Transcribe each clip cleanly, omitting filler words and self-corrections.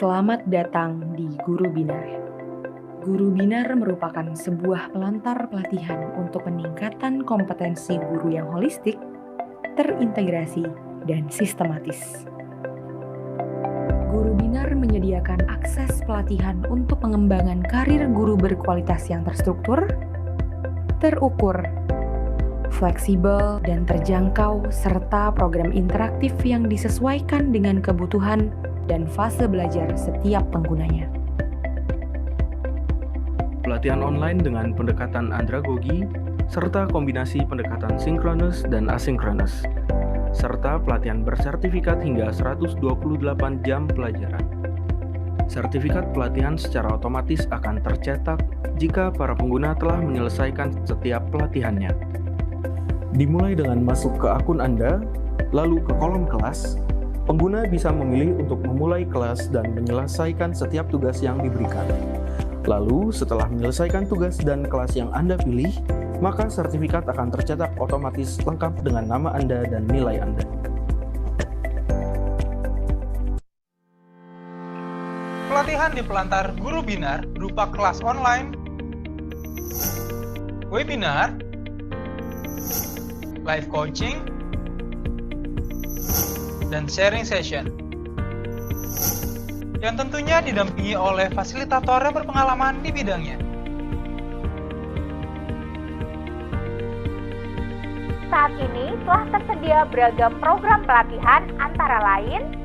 Selamat datang di Guru Binar. Guru Binar merupakan sebuah pelantar pelatihan untuk peningkatan kompetensi guru yang holistik, terintegrasi, dan sistematis. Guru Binar menyediakan akses pelatihan untuk pengembangan karir guru berkualitas yang terstruktur, terukur, fleksibel, dan terjangkau, serta program interaktif yang disesuaikan dengan kebutuhan dan fase belajar setiap penggunanya. Pelatihan online dengan pendekatan andragogi, serta kombinasi pendekatan sinkronus dan asinkronus, serta pelatihan bersertifikat hingga 128 jam pelajaran. Sertifikat pelatihan secara otomatis akan tercetak jika para pengguna telah menyelesaikan setiap pelatihannya. Dimulai dengan masuk ke akun Anda, lalu ke kolom kelas, pengguna bisa memilih untuk memulai kelas dan menyelesaikan setiap tugas yang diberikan. Lalu, setelah menyelesaikan tugas dan kelas yang Anda pilih, maka sertifikat akan tercetak otomatis lengkap dengan nama Anda dan nilai Anda. Pelatihan di Pelantar Guru Binar berupa kelas online, webinar, live coaching, dan sharing session, yang tentunya didampingi oleh fasilitator yang berpengalaman di bidangnya. Saat ini telah tersedia beragam program pelatihan antara lain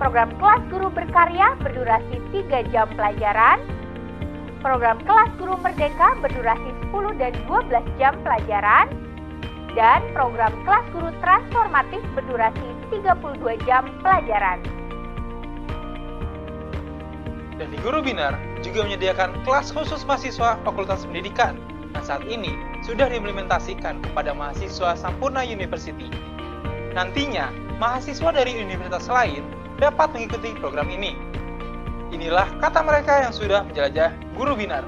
program kelas guru berkarya berdurasi 3 jam pelajaran, program kelas guru merdeka berdurasi 10 dan 12 jam pelajaran, dan program kelas guru transformatif berdurasi 32 jam pelajaran. Dan di Guru Binar juga menyediakan kelas khusus mahasiswa Fakultas Pendidikan yang saat ini sudah diimplementasikan kepada mahasiswa Sampurna University. Nantinya, mahasiswa dari universitas lain dapat mengikuti program ini. Inilah kata mereka yang sudah menjelajah Guru Binar.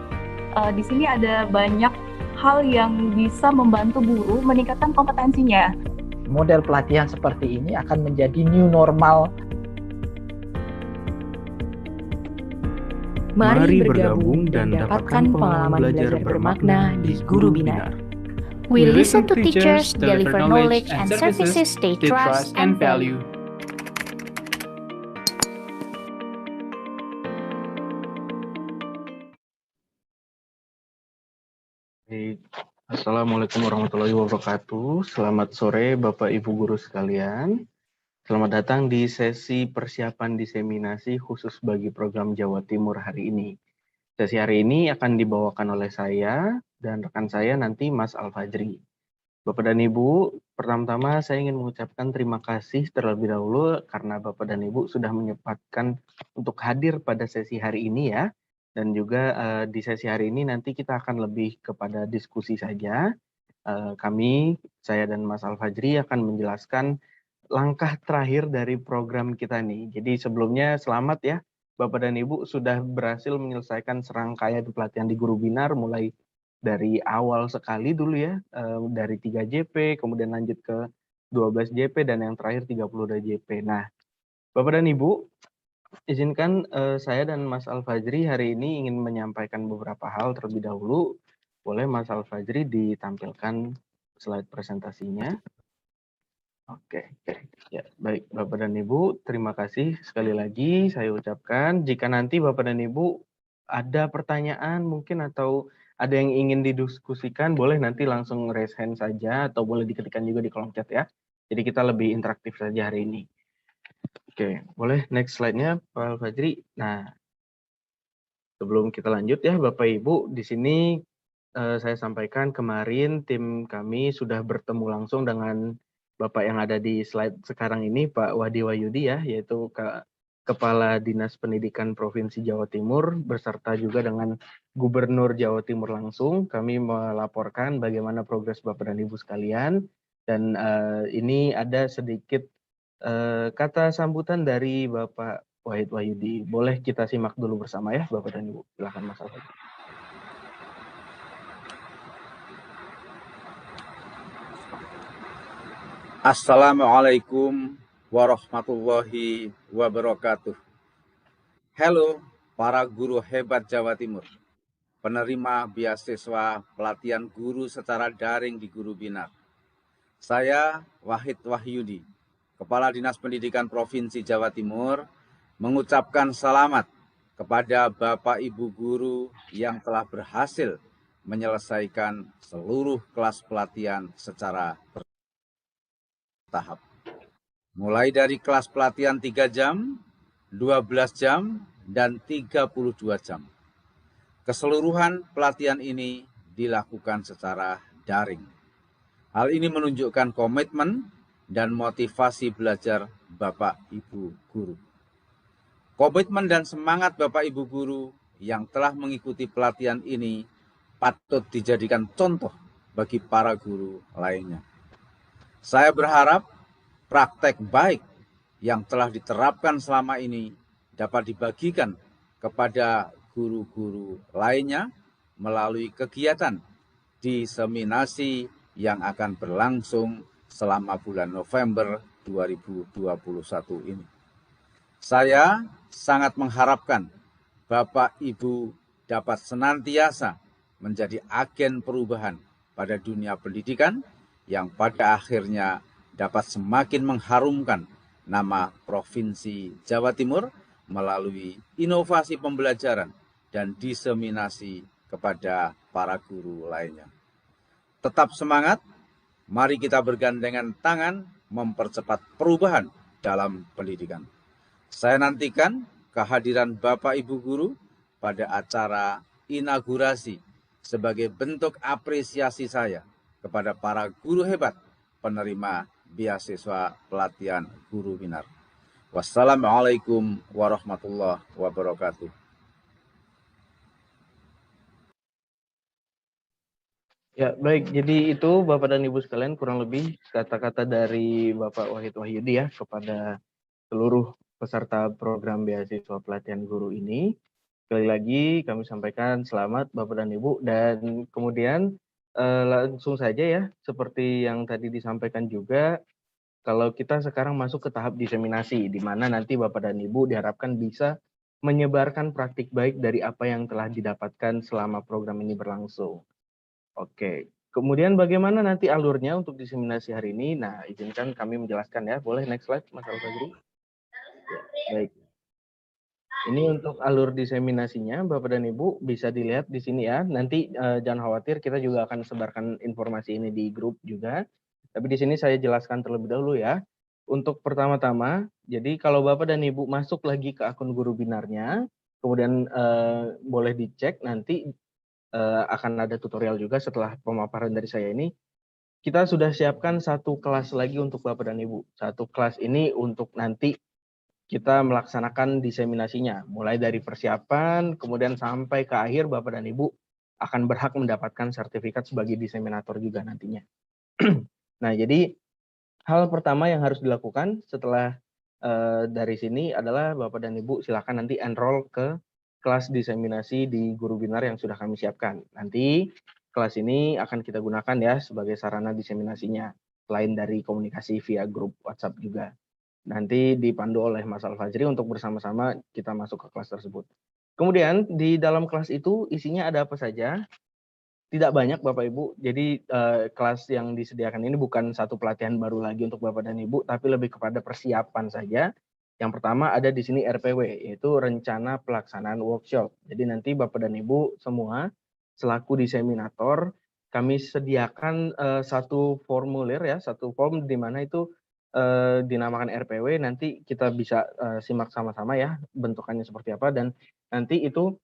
Di sini ada banyak hal yang bisa membantu guru meningkatkan kompetensinya. Model pelatihan seperti ini akan menjadi new normal. Mari bergabung dan dapatkan pengalaman belajar bermakna di Guru Binar. We listen to teachers, deliver knowledge and services they trust and value. Assalamualaikum warahmatullahi wabarakatuh. Selamat sore Bapak Ibu Guru sekalian. Selamat datang di sesi persiapan diseminasi khusus bagi program Jawa Timur hari ini. Sesi hari ini akan dibawakan oleh saya dan rekan saya nanti Mas Al-Fajri. Bapak dan Ibu, pertama-tama saya ingin mengucapkan terima kasih terlebih dahulu karena Bapak dan Ibu sudah menyempatkan untuk hadir pada sesi hari ini ya. Dan juga di sesi hari ini nanti kita akan lebih kepada diskusi saja. Saya dan Mas Al-Fajri akan menjelaskan langkah terakhir dari program kita nih. Jadi sebelumnya selamat ya Bapak dan Ibu sudah berhasil menyelesaikan serangkaian pelatihan di Guru Binar mulai dari awal sekali dulu ya, dari 3 JP, kemudian lanjut ke 12 JP dan yang terakhir 32 JP. Nah, Bapak dan Ibu, izinkan saya dan Mas Al-Fajri hari ini ingin menyampaikan beberapa hal terlebih dahulu. Boleh Mas Al-Fajri ditampilkan slide presentasinya. Oke, ya baik Bapak dan Ibu, terima kasih sekali lagi saya ucapkan. Jika nanti Bapak dan Ibu ada pertanyaan mungkin atau ada yang ingin didiskusikan, boleh nanti langsung raise hand saja atau boleh diketikkan juga di kolom chat ya. Jadi kita lebih interaktif saja hari ini. Oke, boleh next slide-nya Pak Fajri. Nah, sebelum kita lanjut ya Bapak Ibu, di sini saya sampaikan kemarin tim kami sudah bertemu langsung dengan Bapak yang ada di slide sekarang ini, Pak Wadi Wayudi ya, yaitu Kepala Dinas Pendidikan Provinsi Jawa Timur, beserta juga dengan Gubernur Jawa Timur langsung. Kami melaporkan bagaimana progres Bapak dan Ibu sekalian. Dan ini ada sedikit kata sambutan dari Bapak Wahid Wayudi. Boleh kita simak dulu bersama ya, Bapak dan Ibu. Silakan Mas Alfred. Assalamualaikum warahmatullahi wabarakatuh. Halo para guru hebat Jawa Timur, penerima beasiswa pelatihan guru secara daring di Guru Binar. Saya Wahid Wahyudi, Kepala Dinas Pendidikan Provinsi Jawa Timur, mengucapkan selamat kepada Bapak Ibu guru yang telah berhasil menyelesaikan seluruh kelas pelatihan secara bertahap. Mulai dari kelas pelatihan 3 jam, 12 jam, dan 32 jam. Keseluruhan pelatihan ini dilakukan secara daring. Hal ini menunjukkan komitmen dan motivasi belajar Bapak Ibu guru. Komitmen dan semangat Bapak Ibu guru yang telah mengikuti pelatihan ini patut dijadikan contoh bagi para guru lainnya. Saya berharap praktek baik yang telah diterapkan selama ini dapat dibagikan kepada guru-guru lainnya melalui kegiatan diseminasi yang akan berlangsung selama bulan November 2021 ini. Saya sangat mengharapkan Bapak Ibu dapat senantiasa menjadi agen perubahan pada dunia pendidikan yang pada akhirnya dapat semakin mengharumkan nama Provinsi Jawa Timur melalui inovasi pembelajaran dan diseminasi kepada para guru lainnya. Tetap semangat, mari kita bergandengan tangan mempercepat perubahan dalam pendidikan. Saya nantikan kehadiran Bapak Ibu guru pada acara inaugurasi sebagai bentuk apresiasi saya kepada para guru hebat penerima beasiswa pelatihan Guru Binar. Wassalamualaikum warahmatullahi wabarakatuh. Ya, baik. Jadi itu Bapak dan Ibu sekalian kurang lebih kata-kata dari Bapak Wahid Wahyudi ya kepada seluruh peserta program beasiswa pelatihan guru ini. Sekali lagi kami sampaikan selamat Bapak dan Ibu, dan kemudian langsung saja ya, seperti yang tadi disampaikan juga, kalau kita sekarang masuk ke tahap diseminasi, di mana nanti Bapak dan Ibu diharapkan bisa menyebarkan praktik baik dari apa yang telah didapatkan selama program ini berlangsung. Oke, kemudian bagaimana nanti alurnya untuk diseminasi hari ini? Nah, izinkan kami menjelaskan ya. Boleh next slide, Mas Al-Fajri? Ya, baik. Ini untuk alur diseminasinya, Bapak dan Ibu bisa dilihat di sini ya. Nanti jangan khawatir, kita juga akan sebarkan informasi ini di grup juga. Tapi di sini saya jelaskan terlebih dahulu ya. Untuk pertama-tama, jadi kalau Bapak dan Ibu masuk lagi ke akun Guru Binarnya, kemudian boleh dicek nanti akan ada tutorial juga setelah pemaparan dari saya ini. Kita sudah siapkan satu kelas lagi untuk Bapak dan Ibu. Satu kelas ini untuk nanti kita melaksanakan diseminasinya, mulai dari persiapan, kemudian sampai ke akhir Bapak dan Ibu akan berhak mendapatkan sertifikat sebagai diseminator juga nantinya. Nah, jadi hal pertama yang harus dilakukan setelah dari sini adalah Bapak dan Ibu silakan nanti enroll ke kelas diseminasi di Guru Binar yang sudah kami siapkan. Nanti kelas ini akan kita gunakan ya sebagai sarana diseminasinya, selain dari komunikasi via grup WhatsApp juga. Nanti dipandu oleh Mas Al-Fajri untuk bersama-sama kita masuk ke kelas tersebut. Kemudian di dalam kelas itu isinya ada apa saja? Tidak banyak Bapak Ibu, jadi kelas yang disediakan ini bukan satu pelatihan baru lagi untuk Bapak dan Ibu, tapi lebih kepada persiapan saja. Yang pertama ada di sini RPW, yaitu Rencana Pelaksanaan Workshop. Jadi nanti Bapak dan Ibu semua selaku diseminator, kami sediakan satu formulir ya, satu form di mana itu dinamakan RPW, nanti kita bisa simak sama-sama ya bentukannya seperti apa, dan nanti itu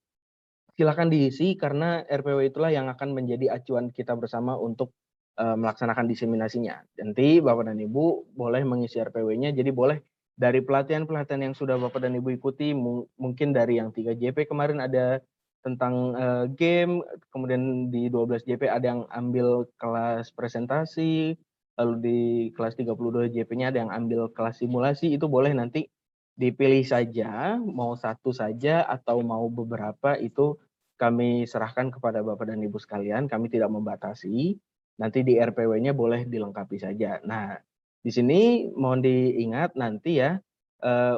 silakan diisi karena RPW itulah yang akan menjadi acuan kita bersama untuk melaksanakan diseminasinya. Nanti Bapak dan Ibu boleh mengisi RPW-nya, jadi boleh dari pelatihan-pelatihan yang sudah Bapak dan Ibu ikuti, mungkin dari yang 3JP kemarin ada tentang game, kemudian di 12 JP ada yang ambil kelas presentasi, lalu di kelas 32 JP-nya ada yang ambil kelas simulasi, itu boleh nanti dipilih saja, mau satu saja atau mau beberapa, itu kami serahkan kepada Bapak dan Ibu sekalian, kami tidak membatasi, nanti di RPW-nya boleh dilengkapi saja. Nah, di sini mohon diingat nanti ya,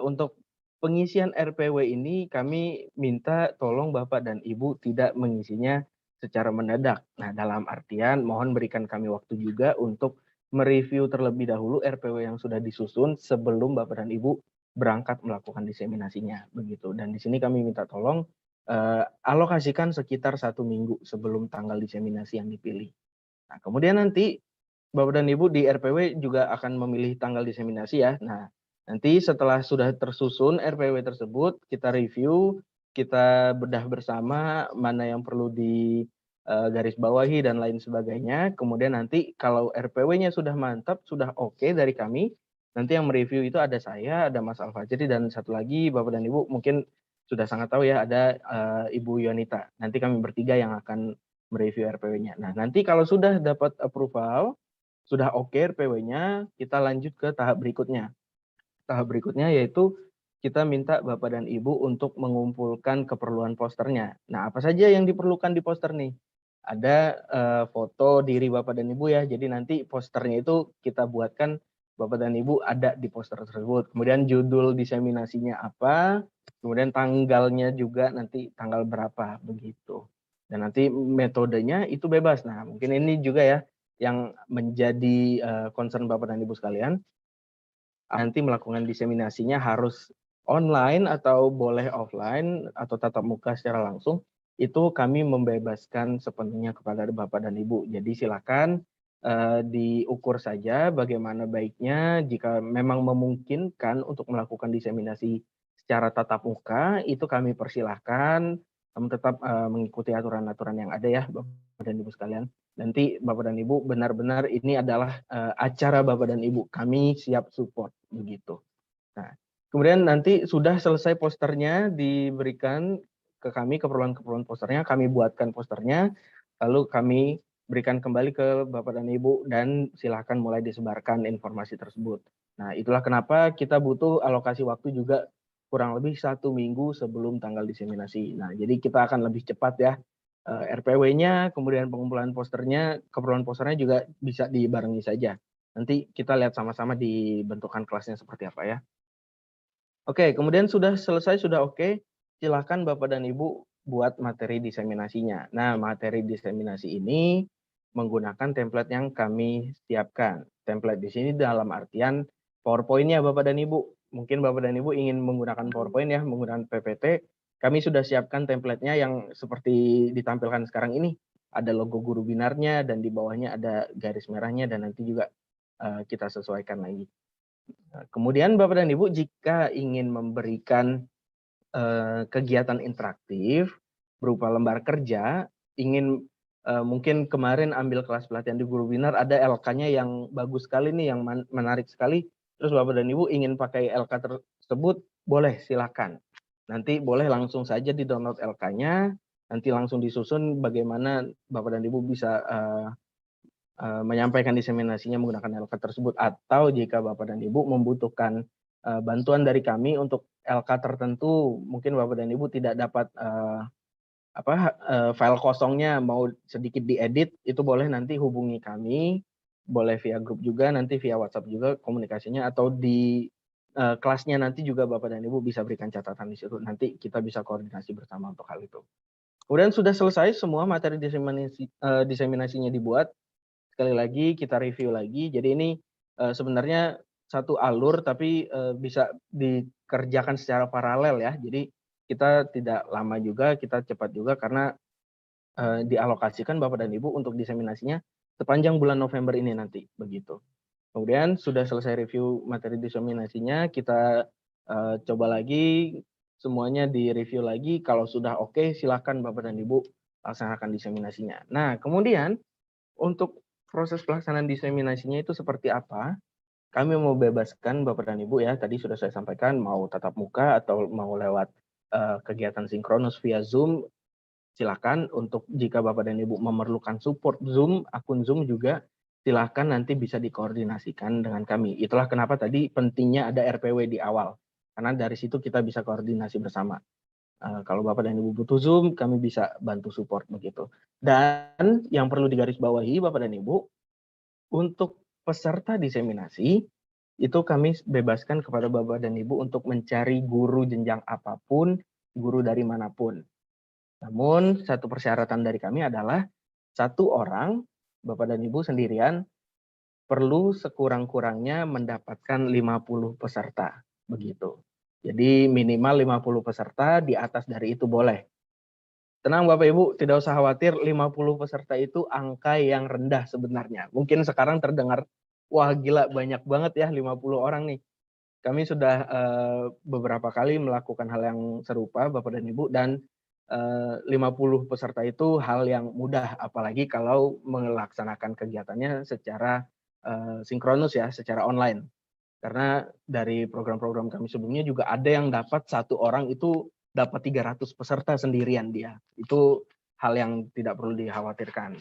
untuk pengisian RPW ini kami minta tolong Bapak dan Ibu tidak mengisinya secara mendadak. Nah, dalam artian mohon berikan kami waktu juga untuk mereview terlebih dahulu RPW yang sudah disusun sebelum Bapak dan Ibu berangkat melakukan diseminasinya, begitu. Dan di sini kami minta tolong alokasikan sekitar 1 minggu sebelum tanggal diseminasi yang dipilih. Nah, kemudian nanti Bapak dan Ibu di RPW juga akan memilih tanggal diseminasi ya. Nah, nanti setelah sudah tersusun RPW tersebut, kita review, kita bedah bersama mana yang perlu di garis bawahi dan lain sebagainya. Kemudian nanti kalau RPW-nya sudah mantap, sudah oke dari kami, nanti yang mereview itu ada saya, ada Mas Alfajri, dan satu lagi Bapak dan Ibu mungkin sudah sangat tahu ya, ada Ibu Yonita. Nanti kami bertiga yang akan mereview RPW-nya. Nah, nanti kalau sudah dapat approval, sudah oke RPW-nya, kita lanjut ke tahap berikutnya. Tahap berikutnya yaitu kita minta Bapak dan Ibu untuk mengumpulkan keperluan posternya. Nah, apa saja yang diperlukan di poster nih? Ada foto diri Bapak dan Ibu ya, jadi nanti posternya itu kita buatkan Bapak dan Ibu ada di poster tersebut. Kemudian judul diseminasinya apa, kemudian tanggalnya juga nanti tanggal berapa, begitu. Dan nanti metodenya itu bebas. Nah, mungkin ini juga ya, yang menjadi concern Bapak dan Ibu sekalian, nanti melakukan diseminasinya harus online atau boleh offline atau tatap muka secara langsung, itu kami membebaskan sepenuhnya kepada Bapak dan Ibu. Jadi silakan diukur saja bagaimana baiknya. Jika memang memungkinkan untuk melakukan diseminasi secara tatap muka, itu kami persilahkan. Kami tetap mengikuti aturan-aturan yang ada ya Bapak dan Ibu sekalian. Nanti Bapak dan Ibu benar-benar ini adalah acara Bapak dan Ibu, kami siap support, begitu. Nah, kemudian nanti sudah selesai posternya diberikan ke kami, keperluan-keperluan posternya, kami buatkan posternya, lalu kami berikan kembali ke Bapak dan Ibu, dan silahkan mulai disebarkan informasi tersebut. Nah, itulah kenapa kita butuh alokasi waktu juga kurang lebih 1 minggu sebelum tanggal diseminasi. Nah, jadi kita akan lebih cepat ya. RPW-nya, kemudian pengumpulan posternya, keperluan posternya juga bisa dibarengi saja. Nanti kita lihat sama-sama di bentukan kelasnya seperti apa ya. Oke, kemudian sudah selesai, sudah oke, silakan Bapak dan Ibu buat materi diseminasinya. Nah, materi diseminasi ini menggunakan template yang kami siapkan. Template di sini dalam artian PowerPoint-nya Bapak dan Ibu. Mungkin Bapak dan Ibu ingin menggunakan PowerPoint ya, menggunakan PPT. Kami sudah siapkan template-nya yang seperti ditampilkan sekarang ini. Ada logo guru binarnya dan di bawahnya ada garis merahnya, dan nanti juga kita sesuaikan lagi. Kemudian Bapak dan Ibu jika ingin memberikan kegiatan interaktif berupa lembar kerja, ingin mungkin kemarin ambil kelas pelatihan di Guru Binar, ada LK-nya yang bagus sekali nih, yang menarik sekali, terus Bapak dan Ibu ingin pakai LK tersebut, boleh silakan. Nanti boleh langsung saja di-download LK-nya, nanti langsung disusun bagaimana Bapak dan Ibu bisa menyampaikan diseminasinya menggunakan LK tersebut, atau jika Bapak dan Ibu membutuhkan bantuan dari kami untuk LK tertentu, mungkin Bapak dan Ibu tidak dapat file kosongnya, mau sedikit diedit, itu boleh nanti hubungi kami, boleh via grup juga, nanti via WhatsApp juga komunikasinya, atau di kelasnya nanti juga Bapak dan Ibu bisa berikan catatan di situ, nanti kita bisa koordinasi bersama untuk hal itu. Kemudian sudah selesai semua materi diseminasinya dibuat, sekali lagi kita review lagi. Jadi ini sebenarnya satu alur, tapi bisa dikerjakan secara paralel ya. Jadi kita tidak lama juga, kita cepat juga, karena dialokasikan Bapak dan Ibu untuk diseminasinya sepanjang bulan November ini nanti, begitu. Kemudian sudah selesai review materi diseminasinya, kita coba lagi, semuanya di-review lagi. Kalau sudah oke, silakan Bapak dan Ibu laksanakan diseminasinya. Nah, kemudian untuk proses pelaksanaan diseminasinya itu seperti apa? Kami mau bebaskan Bapak dan Ibu ya, tadi sudah saya sampaikan, mau tatap muka atau mau lewat kegiatan sinkronus via Zoom, silakan. Untuk jika Bapak dan Ibu memerlukan support Zoom, akun Zoom juga, silakan nanti bisa dikoordinasikan dengan kami. Itulah kenapa tadi pentingnya ada RPW di awal, karena dari situ kita bisa koordinasi bersama. Kalau Bapak dan Ibu butuh Zoom, kami bisa bantu support begitu. Dan yang perlu digarisbawahi Bapak dan Ibu, untuk peserta diseminasi, itu kami bebaskan kepada Bapak dan Ibu untuk mencari guru jenjang apapun, guru dari manapun. Namun satu persyaratan dari kami adalah satu orang, Bapak dan Ibu sendirian, perlu sekurang-kurangnya mendapatkan 50 peserta. Begitu. Jadi minimal 50 peserta, di atas dari itu boleh. Tenang Bapak Ibu, tidak usah khawatir, 50 peserta itu angka yang rendah sebenarnya. Mungkin sekarang terdengar, wah gila banyak banget ya 50 orang nih. Kami sudah beberapa kali melakukan hal yang serupa Bapak dan Ibu, dan 50 peserta itu hal yang mudah, apalagi kalau melaksanakan kegiatannya secara sinkronus ya, secara online. Karena dari program-program kami sebelumnya juga ada yang dapat satu orang itu dapat 300 peserta sendirian dia. Itu hal yang tidak perlu dikhawatirkan.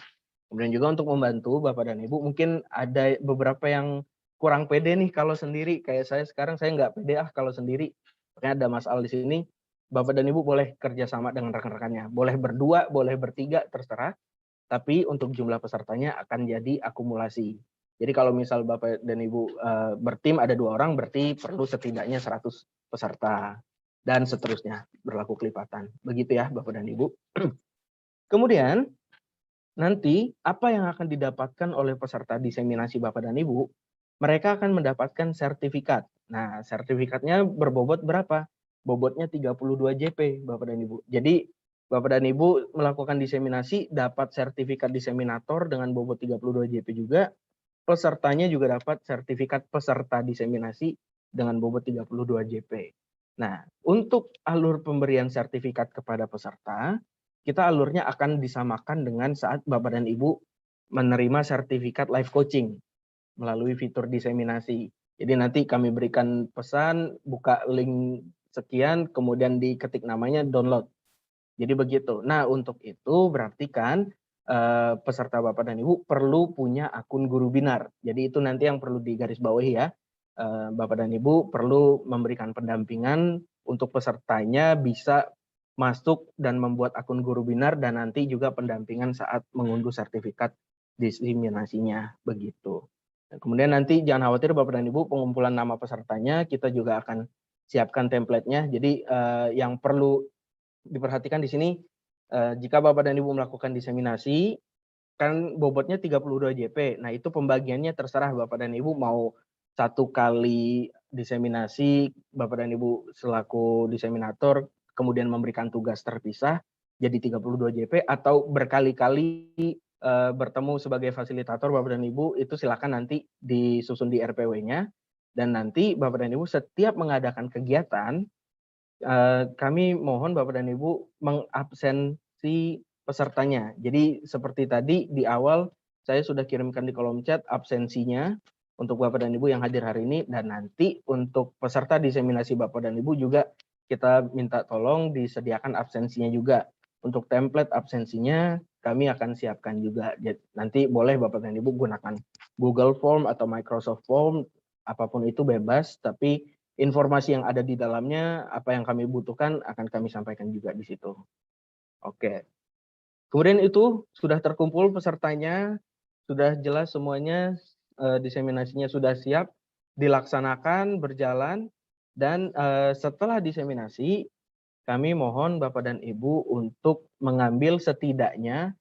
Kemudian juga untuk membantu Bapak dan Ibu, mungkin ada beberapa yang kurang pede nih kalau sendiri. Kayak saya sekarang, saya nggak pede kalau sendiri. Makanya ada Mas Al di sini. Bapak dan Ibu boleh kerjasama dengan rekan-rekannya. Boleh berdua, boleh bertiga, terserah. Tapi untuk jumlah pesertanya akan jadi akumulasi. Jadi kalau misal Bapak dan Ibu bertim ada 2 orang, berarti perlu setidaknya 100 peserta. Dan seterusnya, berlaku kelipatan. Begitu ya Bapak dan Ibu. Kemudian, nanti apa yang akan didapatkan oleh peserta diseminasi Bapak dan Ibu, mereka akan mendapatkan sertifikat. Nah, sertifikatnya berbobot berapa? Bobotnya 32 JP Bapak dan Ibu. Jadi Bapak dan Ibu melakukan diseminasi dapat sertifikat diseminator dengan bobot 32 JP juga. Pesertanya juga dapat sertifikat peserta diseminasi dengan bobot 32 JP. Nah, untuk alur pemberian sertifikat kepada peserta, kita alurnya akan disamakan dengan saat Bapak dan Ibu menerima sertifikat live coaching melalui fitur diseminasi. Jadi nanti kami berikan pesan, buka link sekian, kemudian diketik namanya, download. Jadi begitu. Nah, untuk itu berarti kan peserta Bapak dan Ibu perlu punya akun guru binar. Jadi itu nanti yang perlu digarisbawahi ya. Bapak dan Ibu perlu memberikan pendampingan untuk pesertanya bisa masuk dan membuat akun guru binar, dan nanti juga pendampingan saat mengunduh sertifikat diseminasinya begitu. Kemudian nanti jangan khawatir Bapak dan Ibu, pengumpulan nama pesertanya kita juga akan siapkan template-nya. Jadi yang perlu diperhatikan di sini, jika Bapak dan Ibu melakukan diseminasi, kan bobotnya 32 JP. Nah itu pembagiannya terserah Bapak dan Ibu mau 1 kali diseminasi, Bapak dan Ibu selaku diseminator, kemudian memberikan tugas terpisah jadi 32 JP, atau berkali-kali bertemu sebagai fasilitator Bapak dan Ibu, itu silakan nanti disusun di RPW-nya. Dan nanti Bapak dan Ibu setiap mengadakan kegiatan, kami mohon Bapak dan Ibu mengabsensi pesertanya. Jadi seperti tadi di awal saya sudah kirimkan di kolom chat absensinya untuk Bapak dan Ibu yang hadir hari ini, dan nanti untuk peserta diseminasi Bapak dan Ibu juga kita minta tolong disediakan absensinya juga. Untuk template absensinya kami akan siapkan juga. Jadi, nanti boleh Bapak dan Ibu gunakan Google Form atau Microsoft Form, apapun itu bebas, tapi informasi yang ada di dalamnya, apa yang kami butuhkan akan kami sampaikan juga di situ. Oke. Kemudian itu sudah terkumpul pesertanya, sudah jelas semuanya, diseminasinya sudah siap, dilaksanakan, berjalan, dan setelah diseminasi, kami mohon Bapak dan Ibu untuk mengambil setidaknya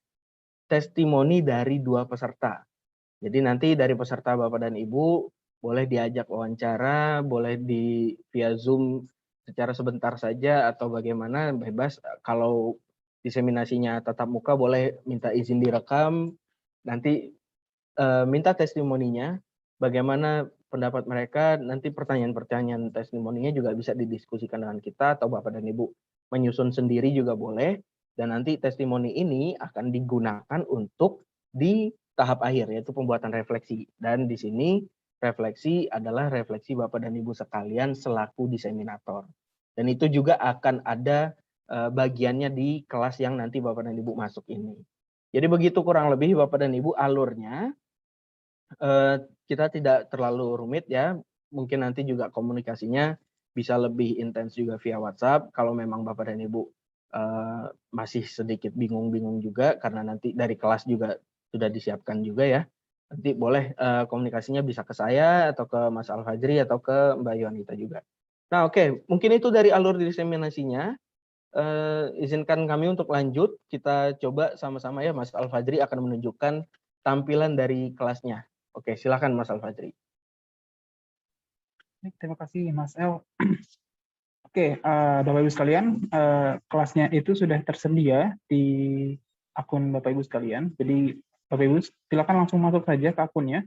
testimoni dari 2 peserta. Jadi nanti dari peserta Bapak dan Ibu boleh diajak wawancara, boleh via Zoom secara sebentar saja atau bagaimana, bebas. Kalau diseminasinya tatap muka boleh minta izin direkam, nanti minta testimoninya, bagaimana pendapat mereka, nanti pertanyaan-pertanyaan testimoninya juga bisa didiskusikan dengan kita, atau Bapak dan Ibu menyusun sendiri juga boleh, dan nanti testimoni ini akan digunakan untuk di tahap akhir, yaitu pembuatan refleksi. Dan di sini refleksi adalah refleksi Bapak dan Ibu sekalian selaku diseminator. Dan itu juga akan ada bagiannya di kelas yang nanti Bapak dan Ibu masuk ini. Jadi begitu kurang lebih Bapak dan Ibu alurnya. Kita tidak terlalu rumit ya, mungkin nanti juga komunikasinya bisa lebih intens juga via WhatsApp, kalau memang Bapak dan Ibu masih sedikit bingung-bingung juga, karena nanti dari kelas juga sudah disiapkan juga ya. Nanti boleh komunikasinya bisa ke saya atau ke Mas Al-Fajri atau ke Mbak Yonita juga. Nah, oke, mungkin itu dari alur diseminasinya. Izinkan kami untuk lanjut. Kita coba sama-sama ya, Mas Al-Fajri akan menunjukkan tampilan dari kelasnya. Oke, silakan Mas Al-Fajri. Terima kasih Mas El. Oke, Bapak Ibu sekalian, kelasnya itu sudah tersedia di akun Bapak Ibu sekalian. Jadi Bapak Ibu silakan langsung masuk saja ke akunnya,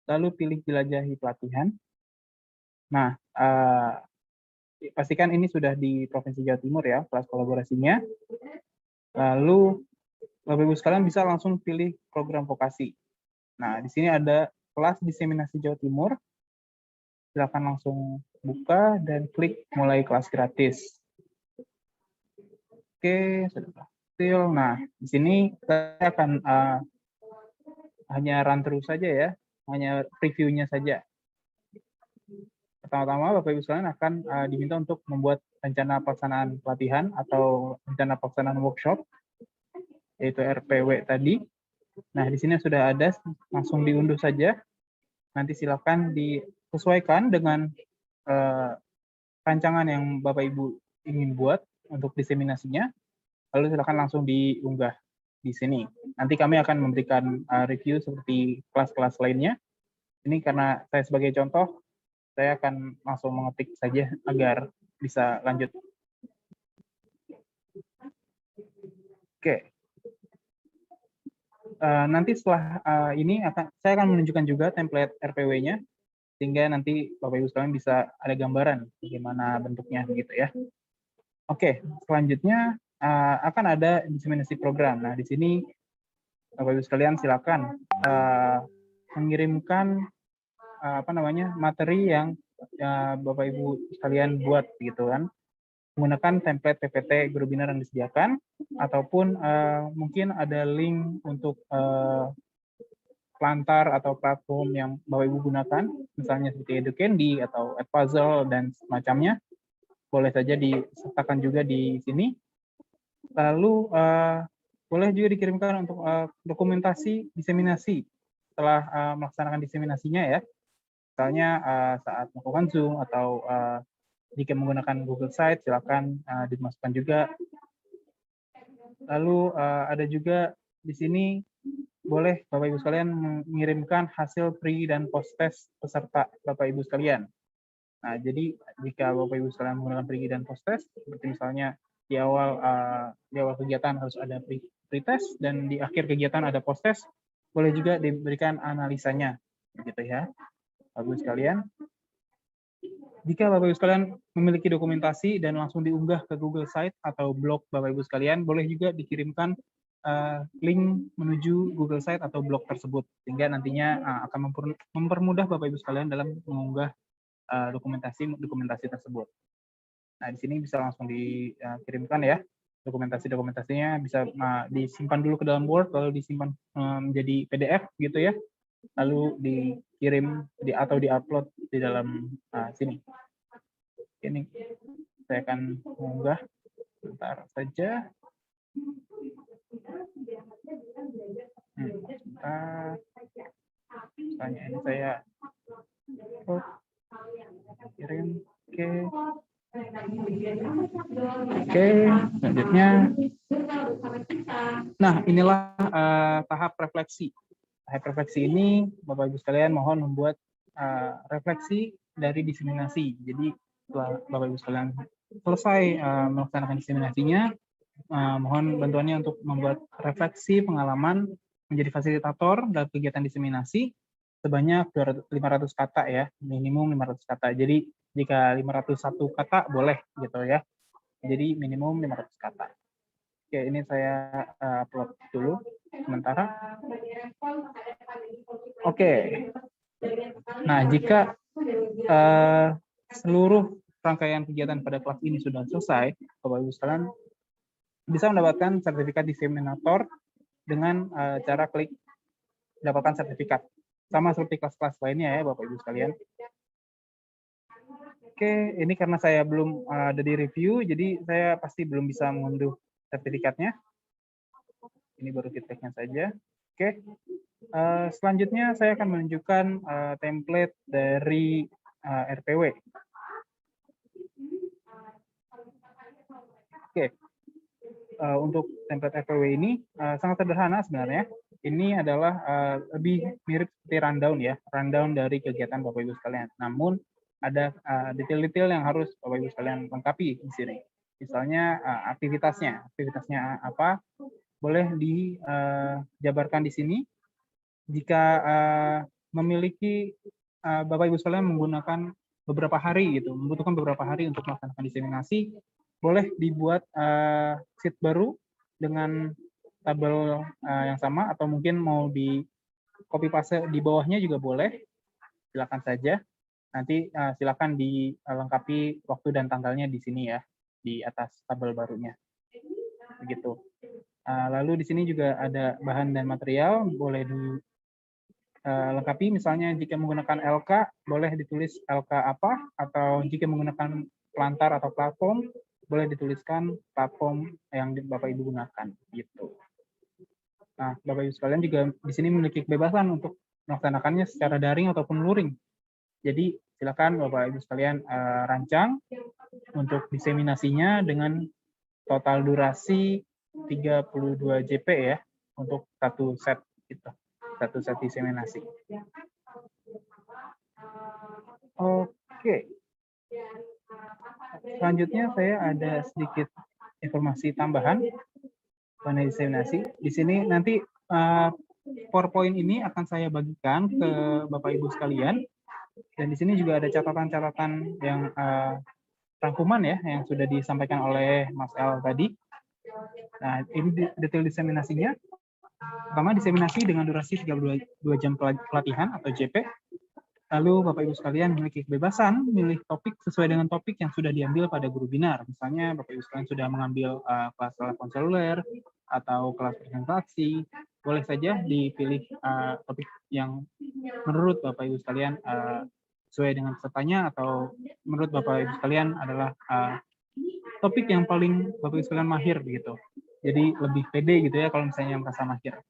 lalu pilih jelajahi pelatihan. Nah, pastikan ini sudah di Provinsi Jawa Timur ya, kelas kolaborasinya. Lalu Bapak Ibu sekalian bisa langsung pilih program vokasi. Nah, di sini ada kelas diseminasi Jawa Timur. Silakan langsung buka dan klik mulai kelas gratis. Oke, sudah berhasil. Nah, di sini saya akan hanya run terus saja ya, hanya previewnya saja. Pertama-tama Bapak Ibu sekalian akan diminta untuk membuat rencana pelaksanaan pelatihan atau rencana pelaksanaan workshop, yaitu RPW tadi. Nah, di sini sudah ada, langsung diunduh saja. Nanti silakan disesuaikan dengan rancangan yang Bapak Ibu ingin buat untuk diseminasinya, lalu silakan langsung diunggah di sini. Nanti kami akan memberikan review seperti kelas-kelas lainnya. Ini karena saya sebagai contoh, saya akan langsung mengetik saja agar bisa lanjut. Oke. Nanti setelah ini saya akan menunjukkan juga template RPW-nya, sehingga nanti Bapak Ibu sekalian bisa ada gambaran bagaimana bentuknya gitu ya. Oke, selanjutnya akan ada diseminasi program. Nah, di sini Bapak Ibu sekalian silakan mengirimkan materi yang Bapak Ibu sekalian buat gitu kan, menggunakan template PPT guru binar yang disediakan, ataupun mungkin ada link untuk Plantar atau platform yang Bapak Ibu gunakan, misalnya seperti Educandy atau Edpuzzle dan semacamnya, boleh saja disertakan juga di sini. Lalu boleh juga dikirimkan untuk dokumentasi diseminasi setelah melaksanakan diseminasinya ya. Misalnya saat melakukan Zoom atau jika menggunakan Google Site, silakan dimasukkan juga. Lalu ada juga di sini boleh Bapak Ibu sekalian mengirimkan hasil pre dan post test peserta Bapak Ibu sekalian. Nah, jadi jika Bapak Ibu sekalian menggunakan pre dan post test, seperti misalnya di awal kegiatan harus ada pre test dan di akhir kegiatan ada post test, boleh juga diberikan analisanya, gitu ya, Bapak Ibu sekalian. Jika Bapak Ibu sekalian memiliki dokumentasi dan langsung diunggah ke Google Site atau blog Bapak Ibu sekalian, boleh juga dikirimkan link menuju Google Site atau blog tersebut, sehingga nantinya akan mempermudah Bapak Ibu sekalian dalam mengunggah dokumentasi tersebut. Nah, di sini bisa langsung dikirimkan ya, dokumentasinya bisa disimpan dulu ke dalam Word, lalu disimpan menjadi PDF gitu ya, lalu dikirim atau diupload di dalam sini. Ini saya akan mengunggah, sebentar saja. Misalnya ini saya kirim. Oke, selanjutnya. Nah, inilah tahap refleksi. Tahap refleksi ini Bapak Ibu sekalian mohon membuat refleksi dari diseminasi. Jadi setelah Bapak Ibu sekalian selesai melaksanakan diseminasinya, mohon bantuannya untuk membuat refleksi pengalaman menjadi fasilitator dalam kegiatan diseminasi sebanyak 500 kata ya, minimum 500 kata. Jadi jika 501 kata boleh gitu ya. Jadi minimum 500 kata. Oke, ini saya upload dulu sementara. Oke. Nah, jika seluruh rangkaian kegiatan pada kelas ini sudah selesai, Bapak Ibu sekalian bisa mendapatkan sertifikat diseminator dengan cara klik dapatkan sertifikat. Sama seperti kelas-kelas lainnya ya Bapak Ibu sekalian. Oke, ini karena saya belum ada di review, jadi saya pasti belum bisa mengunduh sertifikatnya. Ini baru feedbacknya saja. Oke, Selanjutnya saya akan menunjukkan template dari RPW. Oke, untuk template RPW ini sangat sederhana sebenarnya. Ini adalah lebih mirip seperti rundown ya, rundown dari kegiatan Bapak Ibu sekalian. Namun ada detail-detail yang harus Bapak Ibu sekalian lengkapi di sini. Misalnya aktivitasnya apa, boleh dijabarkan di sini. Jika memiliki Bapak Ibu sekalian menggunakan beberapa hari gitu, membutuhkan beberapa hari untuk melaksanakan diseminasi, boleh dibuat sheet baru dengan tabel yang sama, atau mungkin mau di copy paste di bawahnya juga boleh, silakan saja. Nanti silakan dilengkapi waktu dan tanggalnya di sini ya, di atas tabel barunya. Begitu. Lalu di sini juga ada bahan dan material, boleh dilengkapi. Misalnya jika menggunakan LK, boleh ditulis LK apa, atau jika menggunakan pelantar atau platform, boleh dituliskan platform yang Bapak Ibu gunakan. Gitu. Nah, Bapak Ibu sekalian juga di sini memiliki kebebasan untuk melaksanakannya secara daring ataupun luring. Jadi silakan Bapak Ibu sekalian rancang untuk diseminasinya dengan total durasi 32 JP ya untuk satu set gitu. Satu set diseminasi. Oke. Selanjutnya saya ada sedikit informasi tambahan mengenai diseminasi. Di sini nanti PowerPoint ini akan saya bagikan ke Bapak Ibu sekalian. Dan di sini juga ada catatan-catatan yang rangkuman ya, yang sudah disampaikan oleh Mas El tadi. Nah, ini detail diseminasinya. Pertama, diseminasi dengan durasi 32 jam pelatihan atau JP. Lalu Bapak Ibu sekalian memiliki kebebasan memilih topik sesuai dengan topik yang sudah diambil pada guru binar. Misalnya Bapak Ibu sekalian sudah mengambil kelas telepon seluler atau kelas presentasi, boleh saja dipilih topik yang menurut Bapak Ibu sekalian sesuai dengan pesertanya, atau menurut Bapak Ibu sekalian adalah topik yang paling Bapak Ibu sekalian mahir begitu. Jadi lebih pede gitu ya kalau misalnya merasa mahir.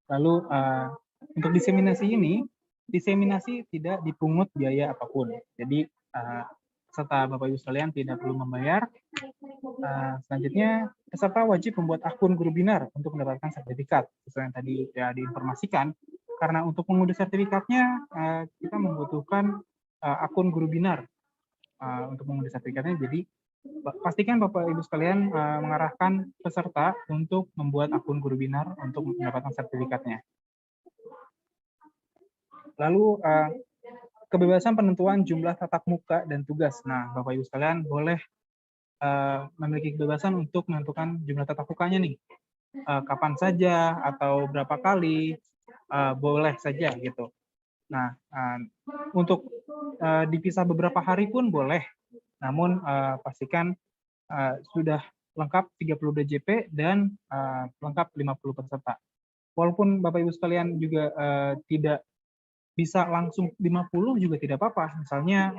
Lalu untuk diseminasi ini, diseminasi tidak dipungut biaya apapun. Jadi peserta Bapak Ibu sekalian tidak perlu membayar. Selanjutnya, peserta wajib membuat akun guru binar untuk mendapatkan sertifikat. Sesuai yang tadi ya diinformasikan, karena untuk mengunduh sertifikatnya kita membutuhkan akun guru binar untuk mengunduh sertifikatnya. Jadi pastikan Bapak Ibu sekalian mengarahkan peserta untuk membuat akun guru binar untuk mendapatkan sertifikatnya. Lalu kebebasan penentuan jumlah tatap muka dan tugas. Nah, Bapak Ibu sekalian boleh memiliki kebebasan untuk menentukan jumlah tatap mukanya nih. Kapan saja atau berapa kali, boleh saja gitu. Nah, untuk dipisah beberapa hari pun boleh. Namun pastikan sudah lengkap 32 JP dan lengkap 50 peserta. Walaupun Bapak Ibu sekalian juga tidak bisa langsung 50 juga tidak apa-apa. Misalnya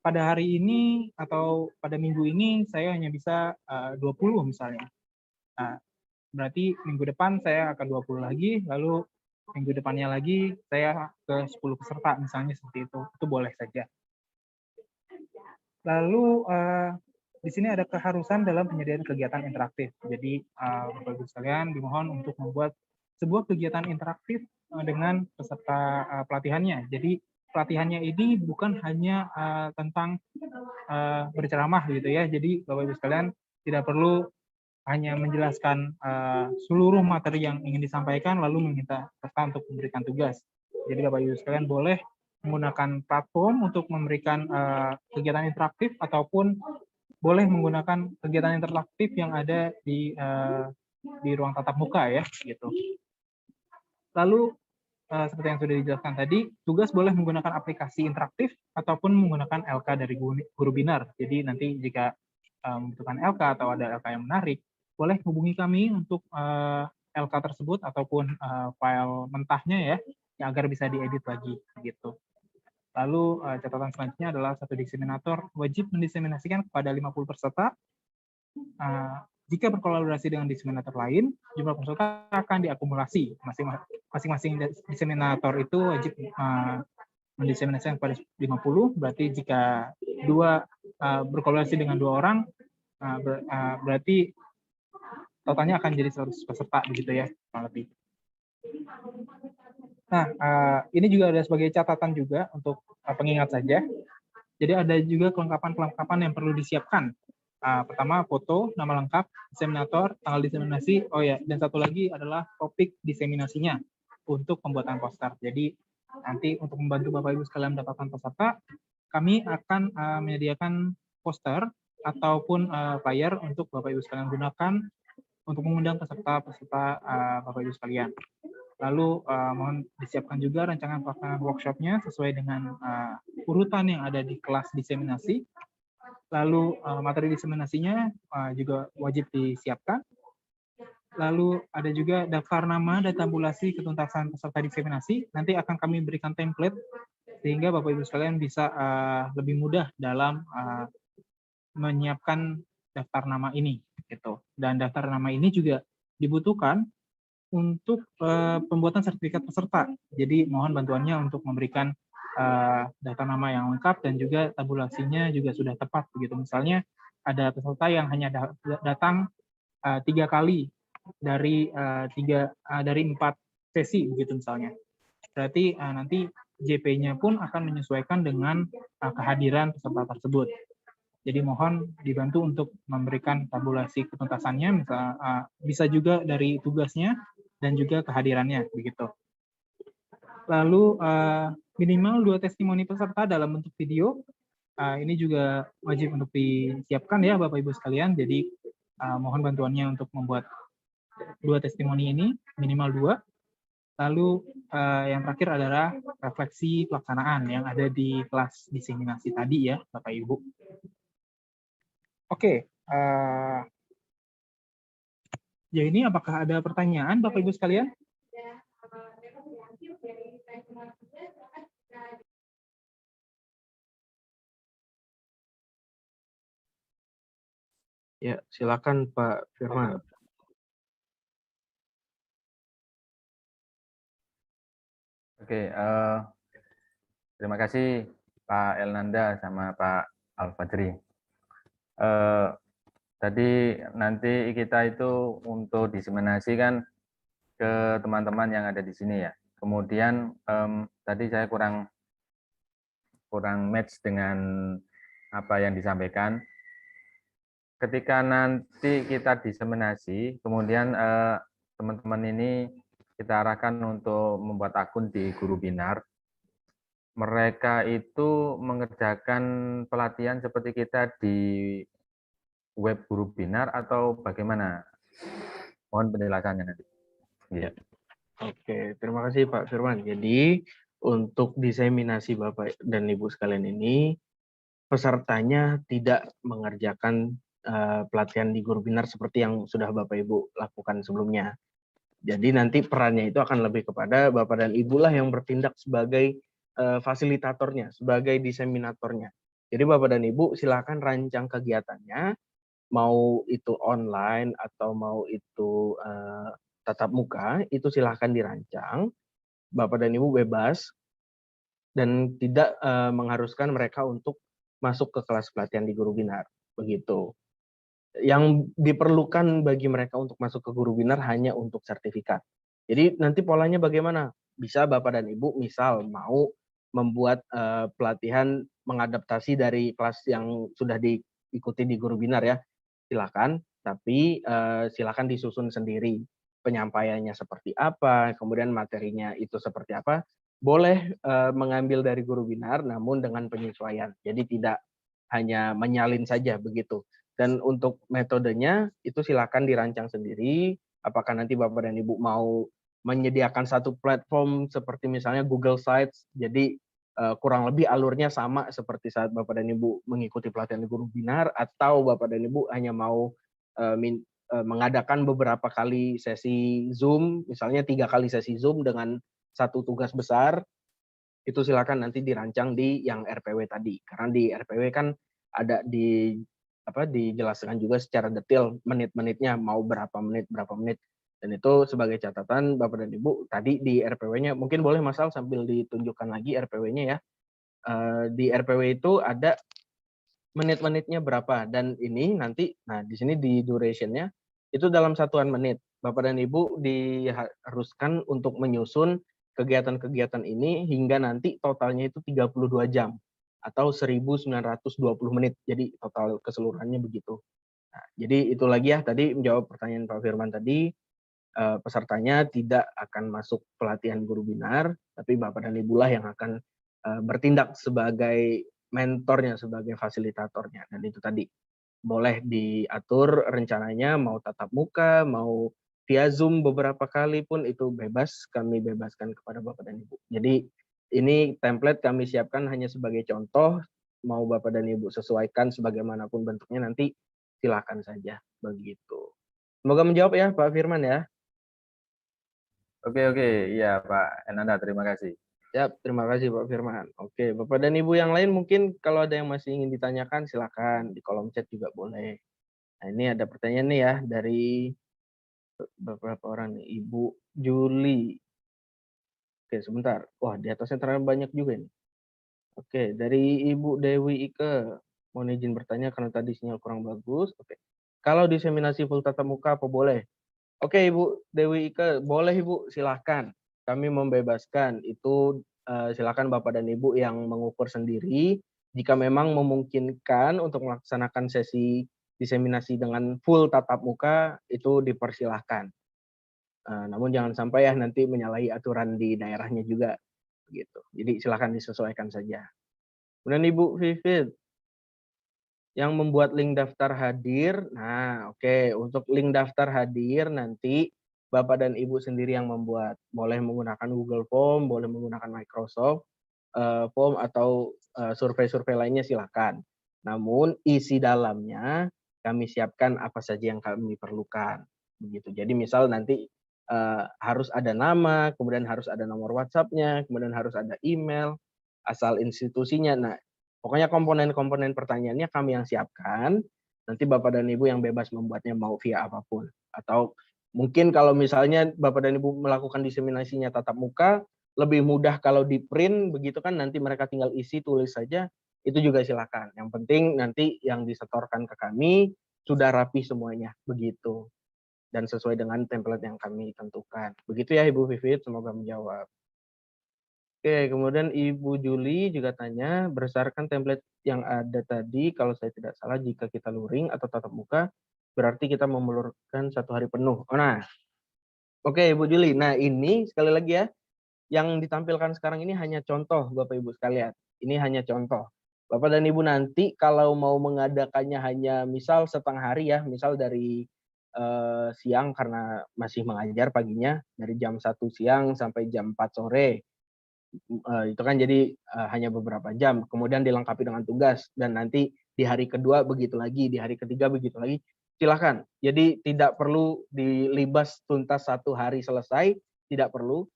pada hari ini atau pada minggu ini saya hanya bisa 20 misalnya. Nah, berarti minggu depan saya akan 20 lagi, lalu minggu depannya lagi saya ke 10 peserta misalnya, seperti itu. Itu boleh saja. Lalu di sini ada keharusan dalam penyediaan kegiatan interaktif. Jadi Bapak Ibu sekalian dimohon untuk membuat sebuah kegiatan interaktif dengan peserta pelatihannya. Jadi pelatihannya ini bukan hanya tentang berceramah gitu ya. Jadi Bapak Ibu sekalian tidak perlu hanya menjelaskan seluruh materi yang ingin disampaikan lalu meminta peserta untuk memberikan tugas. Jadi Bapak Ibu sekalian boleh menggunakan platform untuk memberikan kegiatan interaktif, ataupun boleh menggunakan kegiatan interaktif yang ada di ruang tatap muka ya, gitu. Lalu seperti yang sudah dijelaskan tadi, tugas boleh menggunakan aplikasi interaktif ataupun menggunakan LK dari guru binar. Jadi nanti jika membutuhkan LK atau ada LK yang menarik, boleh hubungi kami untuk LK tersebut ataupun file mentahnya ya, agar bisa diedit lagi gitu. Lalu catatan selanjutnya adalah satu diseminator wajib mendiseminasikan kepada 50 peserta. Jika berkolaborasi dengan diseminator lain, jumlah peserta akan diakumulasi. Masing-masing diseminator itu wajib mendiseminasikan pada 50, berarti jika berkolaborasi dengan 2 orang, berarti totalnya akan jadi 100 peserta begitu ya, kurang lebih. Nah, ini juga ada sebagai catatan juga untuk pengingat saja. Jadi ada juga kelengkapan-kelengkapan yang perlu disiapkan. Pertama, foto, nama lengkap, diseminator, tanggal diseminasi, dan satu lagi adalah topik diseminasinya untuk pembuatan poster. Jadi nanti untuk membantu Bapak Ibu sekalian mendapatkan peserta, kami akan menyediakan poster ataupun flyer untuk Bapak Ibu sekalian gunakan untuk mengundang peserta-peserta Bapak Ibu sekalian. Lalu mohon disiapkan juga rancangan pelaksanaan workshopnya sesuai dengan urutan yang ada di kelas diseminasi. Lalu materi diseminasinya juga wajib disiapkan. Lalu ada juga daftar nama dan tabulasi ketuntasan peserta diseminasi. Nanti akan kami berikan template sehingga Bapak Ibu sekalian bisa lebih mudah dalam menyiapkan daftar nama ini, gitu. Dan daftar nama ini juga dibutuhkan untuk pembuatan sertifikat peserta. Jadi mohon bantuannya untuk memberikan data nama yang lengkap dan juga tabulasinya juga sudah tepat begitu. Misalnya ada peserta yang hanya datang 3 kali dari 4 sesi begitu misalnya. Berarti nanti JP-nya pun akan menyesuaikan dengan kehadiran peserta tersebut. Jadi mohon dibantu untuk memberikan tabulasi ketuntasannya, bisa juga dari tugasnya dan juga kehadirannya begitu. Lalu minimal 2 testimoni peserta dalam bentuk video. Ini juga wajib untuk disiapkan ya Bapak Ibu sekalian. Jadi mohon bantuannya untuk membuat 2 testimoni ini, minimal 2. Lalu yang terakhir adalah refleksi pelaksanaan yang ada di kelas diseminasi tadi ya Bapak Ibu. Oke. Ya ini apakah ada pertanyaan Bapak Ibu sekalian? Ya, silakan Pak Firman. Oke, terima kasih Pak Elnanda sama Pak Al-Fajri. Tadi nanti kita itu untuk diseminasi kan ke teman-teman yang ada di sini ya. Kemudian tadi saya kurang match dengan apa yang disampaikan. Ketika nanti kita diseminasi, kemudian teman-teman ini kita arahkan untuk membuat akun di Guru Binar. Mereka itu mengerjakan pelatihan seperti kita di web Guru Binar atau bagaimana? Mohon penjelasannya nanti. Ya. Oke, terima kasih Pak Firman. Jadi untuk diseminasi Bapak dan Ibu sekalian ini, pesertanya tidak mengerjakan pelatihan di Guru Binar seperti yang sudah Bapak Ibu lakukan sebelumnya. Jadi nanti perannya itu akan lebih kepada Bapak dan Ibu lah yang bertindak sebagai fasilitatornya, sebagai diseminatornya. Jadi Bapak dan Ibu silakan rancang kegiatannya, mau itu online atau mau itu tatap muka, itu silahkan dirancang. Bapak dan Ibu bebas dan tidak mengharuskan mereka untuk masuk ke kelas pelatihan di Guru Binar. Begitu. Yang diperlukan bagi mereka untuk masuk ke Guru Binar hanya untuk sertifikat. Jadi nanti polanya bagaimana? Bisa Bapak dan Ibu misal mau membuat pelatihan mengadaptasi dari kelas yang sudah diikuti di Guru Binar ya, silakan. Tapi silakan disusun sendiri penyampaiannya seperti apa, kemudian materinya itu seperti apa. Boleh mengambil dari Guru Binar, namun dengan penyesuaian. Jadi tidak hanya menyalin saja begitu. Dan untuk metodenya itu silakan dirancang sendiri. Apakah nanti Bapak dan Ibu mau menyediakan satu platform seperti misalnya Google Sites, jadi kurang lebih alurnya sama seperti saat Bapak dan Ibu mengikuti pelatihan Guru Binar, atau Bapak dan Ibu hanya mau mengadakan beberapa kali sesi Zoom, misalnya 3 kali sesi Zoom dengan satu tugas besar, itu silakan nanti dirancang di yang RPW tadi. Karena di RPW kan ada di dijelaskan juga secara detail menit-menitnya, mau berapa menit. Dan itu sebagai catatan Bapak dan Ibu, tadi di RPW-nya, mungkin boleh Mas Al sambil ditunjukkan lagi RPW-nya ya. Di RPW itu ada menit-menitnya berapa, dan ini nanti, nah di sini di duration-nya itu dalam satuan menit. Bapak dan Ibu diharuskan untuk menyusun kegiatan-kegiatan ini hingga nanti totalnya itu 32 jam atau 1920 menit. Jadi total keseluruhannya begitu. Nah, jadi itu lagi ya, tadi menjawab pertanyaan Pak Firman tadi, pesertanya tidak akan masuk pelatihan guru binar, tapi Bapak dan Ibu lah yang akan bertindak sebagai mentornya, sebagai fasilitatornya. Dan itu tadi boleh diatur rencananya, mau tatap muka, mau via Zoom beberapa kali pun itu bebas, kami bebaskan kepada Bapak dan Ibu. Jadi ini template kami siapkan hanya sebagai contoh, mau Bapak dan Ibu sesuaikan sebagaimanapun bentuknya nanti silakan saja begitu. Semoga menjawab ya Pak Firman ya. Oke, iya Pak Enanda, terima kasih. Ya, terima kasih Pak Firman. Oke, Bapak dan Ibu yang lain mungkin kalau ada yang masih ingin ditanyakan silakan di kolom chat juga boleh. Nah, ini ada pertanyaan nih ya dari beberapa orang nih. Ibu Juli. Oke, sebentar. Wah, di atasnya terlalu banyak juga nih. Oke, dari Ibu Dewi Ike. Mohon izin bertanya karena tadi sinyal kurang bagus. Oke. Kalau diseminasi full tatap muka apa boleh? Oke, Ibu Dewi Ike, boleh Ibu, silahkan. Kami membebaskan, itu silakan Bapak dan Ibu yang mengukur sendiri. Jika memang memungkinkan untuk melaksanakan sesi diseminasi dengan full tatap muka, itu dipersilahkan. Namun jangan sampai ya nanti menyalahi aturan di daerahnya juga. Gitu. Jadi silakan disesuaikan saja. Kemudian Ibu Vivit, yang membuat link daftar hadir. Nah, oke, untuk link daftar hadir nanti Bapak dan Ibu sendiri yang membuat. Boleh menggunakan Google Form, boleh menggunakan Microsoft Form atau survei-survei lainnya silakan. Namun isi dalamnya kami siapkan apa saja yang kami perlukan. Begitu. Jadi misal nanti harus ada nama, kemudian harus ada nomor WhatsApp-nya, kemudian harus ada email, asal institusinya. Nah, pokoknya komponen-komponen pertanyaannya kami yang siapkan, nanti Bapak dan Ibu yang bebas membuatnya mau via apapun. Atau mungkin kalau misalnya Bapak dan Ibu melakukan diseminasinya tatap muka, lebih mudah kalau di print, begitu kan nanti mereka tinggal isi, tulis saja, itu juga silakan. Yang penting nanti yang disetorkan ke kami, sudah rapi semuanya, begitu. Dan sesuai dengan template yang kami tentukan. Begitu ya Ibu Vivit, semoga menjawab. Oke, kemudian Ibu Juli juga tanya, berdasarkan template yang ada tadi, kalau saya tidak salah, jika kita luring atau tatap muka, berarti kita memerlukan 1 hari penuh. Oh, nah, oke Ibu Juli, nah ini sekali lagi ya, yang ditampilkan sekarang ini hanya contoh Bapak Ibu sekalian. Ini hanya contoh. Bapak dan Ibu nanti kalau mau mengadakannya hanya misal setengah hari ya, misal dari siang karena masih mengajar paginya, dari jam 1 siang sampai jam 4 sore. Itu kan jadi hanya beberapa jam, kemudian dilengkapi dengan tugas, dan nanti di hari kedua begitu lagi, di hari ketiga begitu lagi, silakan. Jadi tidak perlu dilibas tuntas 1 hari selesai, tidak perlu.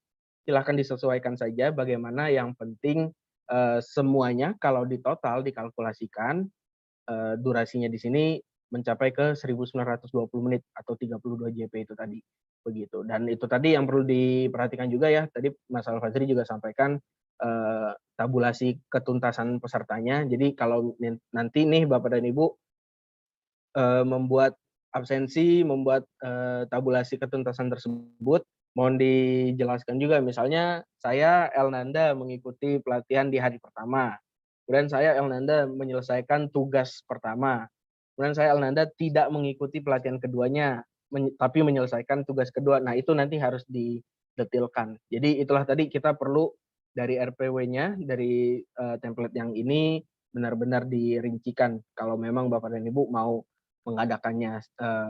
Silakan disesuaikan saja bagaimana, yang penting semuanya kalau di total dikalkulasikan durasinya di sini mencapai ke 1920 menit atau 32 JP itu tadi. Begitu. Dan itu tadi yang perlu diperhatikan juga ya, tadi Mas Al-Fazri juga sampaikan tabulasi ketuntasan pesertanya. Jadi kalau nanti nih Bapak dan Ibu membuat absensi, membuat tabulasi ketuntasan tersebut, mohon dijelaskan juga, misalnya saya Elnanda mengikuti pelatihan di hari pertama, kemudian saya Elnanda menyelesaikan tugas pertama, kemudian saya Elnanda tidak mengikuti pelatihan keduanya, tapi menyelesaikan tugas kedua. Nah, itu nanti harus didetilkan. Jadi itulah tadi kita perlu dari RPW-nya, dari template yang ini benar-benar dirincikan. Kalau memang Bapak dan Ibu mau mengadakannya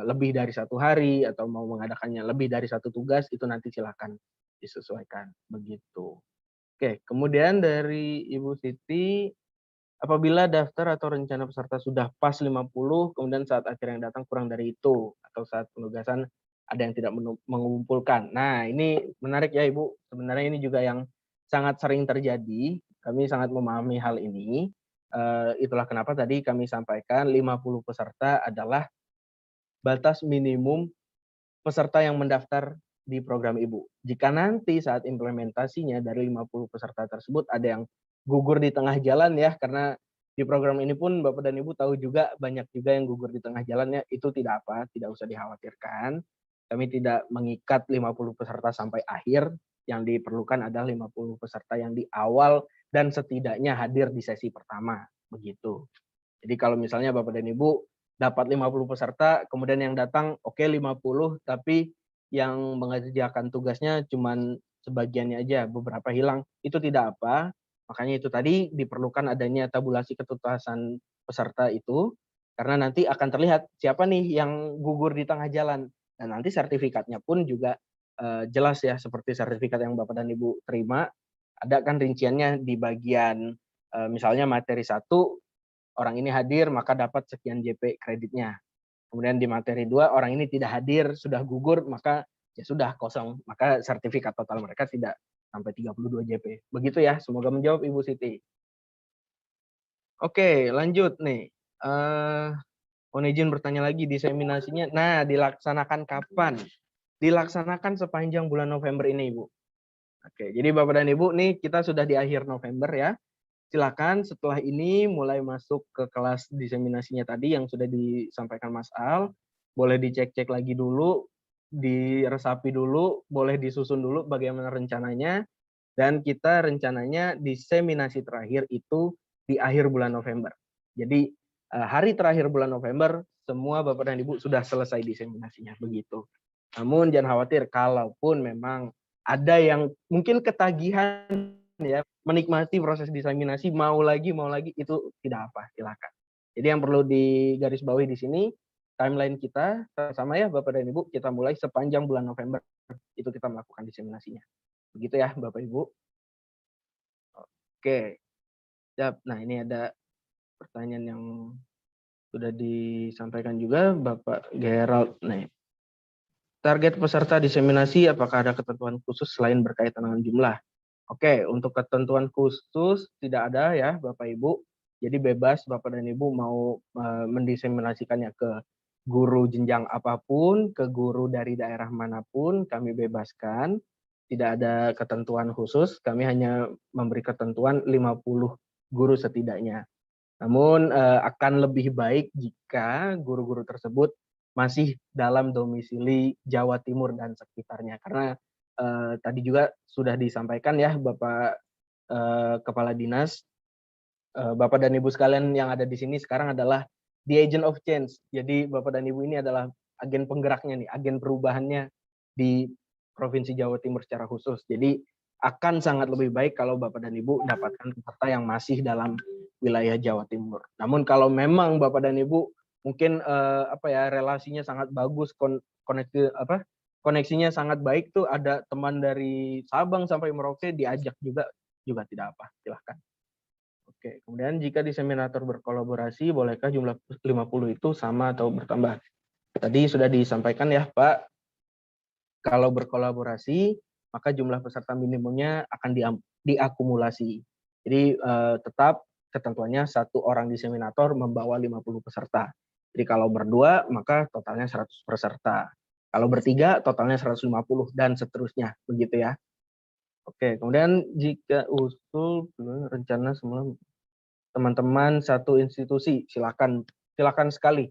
lebih dari 1 hari atau mau mengadakannya lebih dari 1 tugas, itu nanti silakan disesuaikan begitu. Oke, kemudian dari Ibu Siti, apabila daftar atau rencana peserta sudah pas 50, kemudian saat akhir yang datang kurang dari itu, atau saat penugasan ada yang tidak mengumpulkan. Nah, ini menarik ya Ibu, sebenarnya ini juga yang sangat sering terjadi, kami sangat memahami hal ini. Itulah kenapa tadi kami sampaikan 50 peserta adalah batas minimum peserta yang mendaftar di program Ibu. Jika nanti saat implementasinya dari 50 peserta tersebut ada yang gugur di tengah jalan ya, karena di program ini pun Bapak dan Ibu tahu juga banyak juga yang gugur di tengah jalannya, itu tidak apa, tidak usah dikhawatirkan. Kami tidak mengikat 50 peserta sampai akhir, yang diperlukan adalah 50 peserta yang di awal dan setidaknya hadir di sesi pertama, begitu. Jadi kalau misalnya Bapak dan Ibu dapat 50 peserta, kemudian yang datang oke 50, tapi yang mengerjakan tugasnya cuman sebagiannya aja, beberapa hilang, itu tidak apa. Makanya itu tadi diperlukan adanya tabulasi ketuntasan peserta itu, karena nanti akan terlihat siapa nih yang gugur di tengah jalan. Dan nanti sertifikatnya pun juga jelas ya, seperti sertifikat yang Bapak dan Ibu terima, ada kan rinciannya di bagian misalnya materi 1, orang ini hadir maka dapat sekian JP kreditnya. Kemudian di materi 2 orang ini tidak hadir, sudah gugur, maka ya sudah kosong. Maka sertifikat total mereka tidak sampai 32 JP. Begitu ya, semoga menjawab Ibu Siti. Oke, lanjut nih. Mohon izin bertanya lagi, diseminasinya, nah dilaksanakan kapan? Dilaksanakan sepanjang bulan November ini, Ibu. Oke, jadi Bapak dan Ibu nih kita sudah di akhir November ya. Silakan setelah ini mulai masuk ke kelas diseminasinya tadi yang sudah disampaikan Mas Al. Boleh dicek-cek lagi dulu, diresapi dulu, boleh disusun dulu bagaimana rencananya. Dan kita rencananya diseminasi terakhir itu di akhir bulan November. Jadi hari terakhir bulan November, semua Bapak dan Ibu sudah selesai diseminasinya, begitu. Namun jangan khawatir, kalaupun memang ada yang mungkin ketagihan ya menikmati proses diseminasi, mau lagi itu tidak apa, silakan. Jadi yang perlu digarisbawahi di sini timeline kita sama ya Bapak dan Ibu, kita mulai sepanjang bulan November itu kita melakukan diseminasinya. Begitu ya Bapak Ibu. Oke. Siap. Nah, ini ada pertanyaan yang sudah disampaikan juga Bapak Gerald. Nih. Target peserta diseminasi apakah ada ketentuan khusus selain berkaitan dengan jumlah? Oke, untuk ketentuan khusus tidak ada ya Bapak Ibu. Jadi bebas Bapak dan Ibu mau mendiseminasikannya ke guru jenjang apapun, ke guru dari daerah manapun, kami bebaskan. Tidak ada ketentuan khusus, kami hanya memberi ketentuan 50 guru setidaknya. Namun akan lebih baik jika guru-guru tersebut masih dalam domisili Jawa Timur dan sekitarnya. Karena tadi juga sudah disampaikan ya Bapak Kepala Dinas, Bapak dan Ibu sekalian yang ada di sini sekarang adalah the agent of change. Jadi Bapak dan Ibu ini adalah agen penggeraknya nih, agen perubahannya di Provinsi Jawa Timur secara khusus. Jadi akan sangat lebih baik kalau Bapak dan Ibu dapatkan peserta yang masih dalam wilayah Jawa Timur. Namun kalau memang Bapak dan Ibu mungkin relasinya sangat bagus, koneksinya sangat baik tuh, ada teman dari Sabang sampai Merauke diajak juga tidak apa, silahkan. Oke, kemudian jika diseminator berkolaborasi, bolehkah jumlah 50 itu sama atau bertambah? Tadi sudah disampaikan ya Pak, kalau berkolaborasi, maka jumlah peserta minimumnya akan diakumulasi. Jadi tetap ketentuannya satu orang diseminator membawa 50 peserta. Jadi kalau berdua, maka totalnya 100 peserta. Kalau bertiga, totalnya 150 dan seterusnya, begitu ya. Oke, kemudian jika usul rencana semula teman-teman satu institusi, silakan sekali.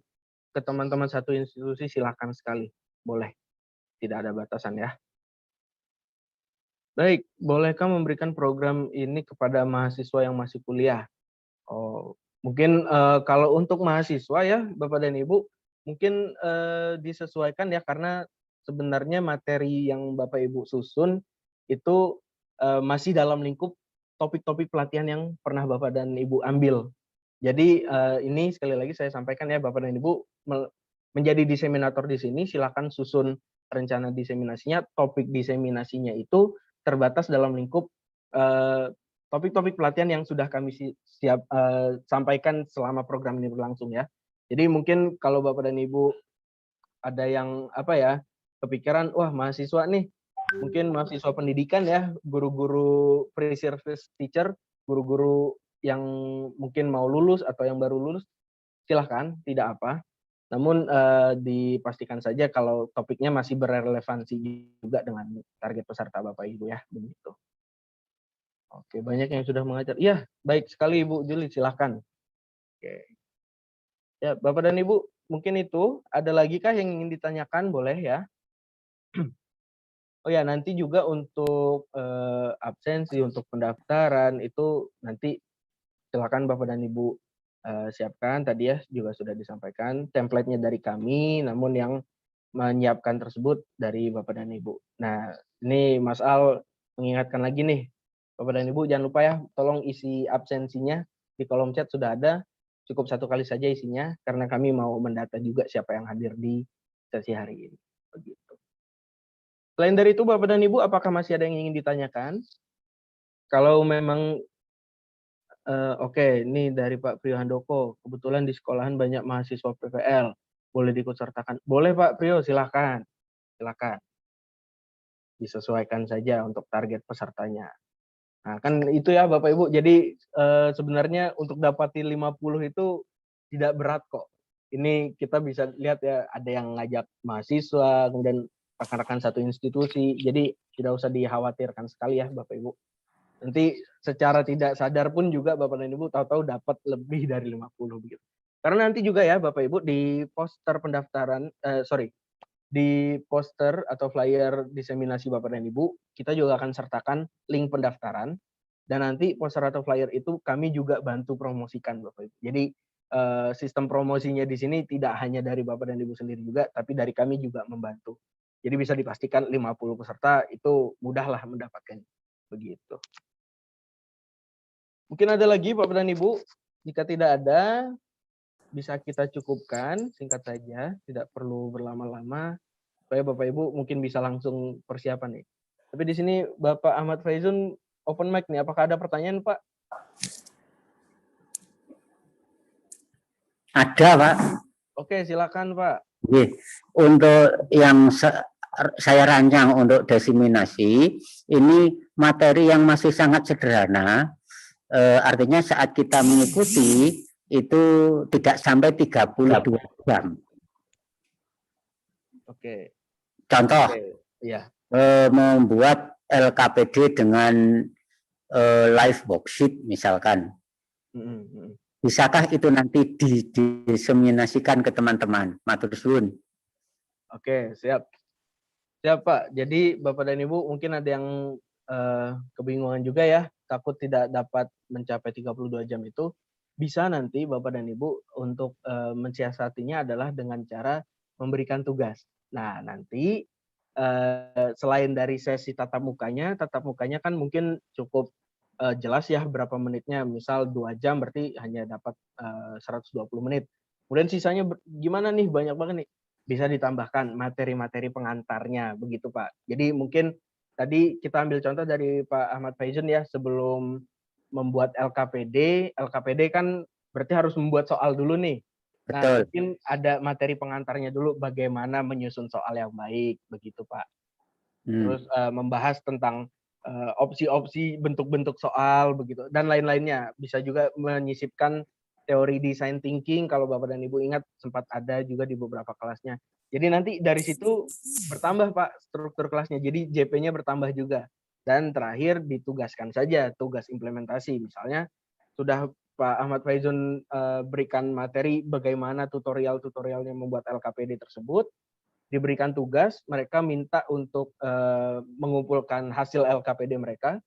Ke teman-teman satu institusi silakan sekali, boleh. Tidak ada batasan ya. Baik, bolehkah memberikan program ini kepada mahasiswa yang masih kuliah? Oh, mungkin kalau untuk mahasiswa ya, Bapak dan Ibu, mungkin disesuaikan ya, karena sebenarnya materi yang Bapak Ibu susun itu masih dalam lingkup topik-topik pelatihan yang pernah Bapak dan Ibu ambil. Jadi ini sekali lagi saya sampaikan ya, Bapak dan Ibu menjadi diseminator di sini, silakan susun rencana diseminasinya, topik diseminasinya itu terbatas dalam lingkup topik-topik pelatihan yang sudah kami sampaikan selama program ini berlangsung ya. Jadi mungkin kalau Bapak dan Ibu ada yang kepikiran, wah mahasiswa nih, mungkin mahasiswa pendidikan ya, guru-guru pre-service teacher, guru-guru yang mungkin mau lulus atau yang baru lulus, silahkan, tidak apa. Namun dipastikan saja kalau topiknya masih berrelevansi juga dengan target peserta Bapak Ibu ya, begitu. Oke, banyak yang sudah mengajar. Iya, baik sekali Ibu Juli, silahkan. Oke. Ya, Bapak dan Ibu, mungkin itu. Ada lagi kah yang ingin ditanyakan? Boleh ya. Oh ya, nanti juga untuk absensi, untuk pendaftaran, itu nanti silakan Bapak dan Ibu siapkan. Tadi ya juga sudah disampaikan template-nya dari kami, namun yang menyiapkan tersebut dari Bapak dan Ibu. Nah, ini Mas Al mengingatkan lagi nih, Bapak dan Ibu jangan lupa ya, tolong isi absensinya di kolom chat sudah ada, cukup 1 kali saja isinya, karena kami mau mendata juga siapa yang hadir di sesi hari ini. Begitu. Selain dari itu, Bapak dan Ibu, apakah masih ada yang ingin ditanyakan? Kalau memang oke, ini dari Pak Priyo Handoko, kebetulan di sekolahan banyak mahasiswa PPL, boleh diikutsertakan? Boleh Pak Priyo, silakan. Silakan. Disesuaikan saja untuk target pesertanya. Nah, kan itu ya Bapak Ibu. Jadi sebenarnya untuk dapatin 50 itu tidak berat kok. Ini kita bisa lihat ya, ada yang ngajak mahasiswa, kemudian rekan-rekan satu institusi. Jadi tidak usah dikhawatirkan sekali ya Bapak Ibu. Nanti secara tidak sadar pun juga Bapak dan Ibu tahu-tahu dapat lebih dari 50 begitu. Karena nanti juga ya Bapak Ibu di poster pendaftaran, di poster atau flyer diseminasi Bapak dan Ibu, kita juga akan sertakan link pendaftaran, dan nanti poster atau flyer itu kami juga bantu promosikan Bapak Ibu. Jadi sistem promosinya di sini tidak hanya dari Bapak dan Ibu sendiri juga, tapi dari kami juga membantu. Jadi bisa dipastikan 50 peserta itu mudahlah mendapatkannya. Begitu. Mungkin ada lagi Bapak dan Ibu? Jika tidak ada, bisa kita cukupkan, singkat saja, tidak perlu berlama-lama, supaya Bapak Ibu mungkin bisa langsung persiapan nih. Tapi di sini Bapak Ahmad Faizun open mic nih, apakah ada pertanyaan Pak? Ada Pak. Oke, silakan Pak. Untuk yang saya rancang untuk diseminasi, ini materi yang masih sangat sederhana, artinya saat kita mengikuti, itu tidak sampai 32 jam. Oke. Contoh, ya. Membuat LKPD dengan live worksheet misalkan. Bisakah itu nanti diseminasikan ke teman-teman? Matur suwun. Oke, siap. Siap Pak. Jadi Bapak dan Ibu mungkin ada yang kebingungan juga ya, takut tidak dapat mencapai 32 jam itu. Bisa nanti Bapak dan Ibu untuk mensiasatinya adalah dengan cara memberikan tugas. Nah, nanti selain dari sesi tatap mukanya kan mungkin cukup jelas ya berapa menitnya, misal 2 jam berarti hanya dapat 120 menit. Kemudian sisanya gimana nih, banyak banget nih. Bisa ditambahkan materi-materi pengantarnya, begitu Pak. Jadi mungkin tadi kita ambil contoh dari Pak Ahmad Faizun ya, sebelum membuat LKPD kan berarti harus membuat soal dulu nih. Nah, mungkin ada materi pengantarnya dulu bagaimana menyusun soal yang baik, begitu Pak. Terus membahas tentang opsi-opsi bentuk-bentuk soal, begitu, dan lain-lainnya. Bisa juga menyisipkan teori design thinking, kalau Bapak dan Ibu ingat sempat ada juga di beberapa kelasnya. Jadi nanti dari situ bertambah Pak struktur kelasnya, jadi JP-nya bertambah juga. Dan terakhir ditugaskan saja tugas implementasi, misalnya sudah Pak Ahmad Faizun berikan materi bagaimana tutorialnya membuat LKPD tersebut, diberikan tugas, mereka minta untuk mengumpulkan hasil LKPD mereka,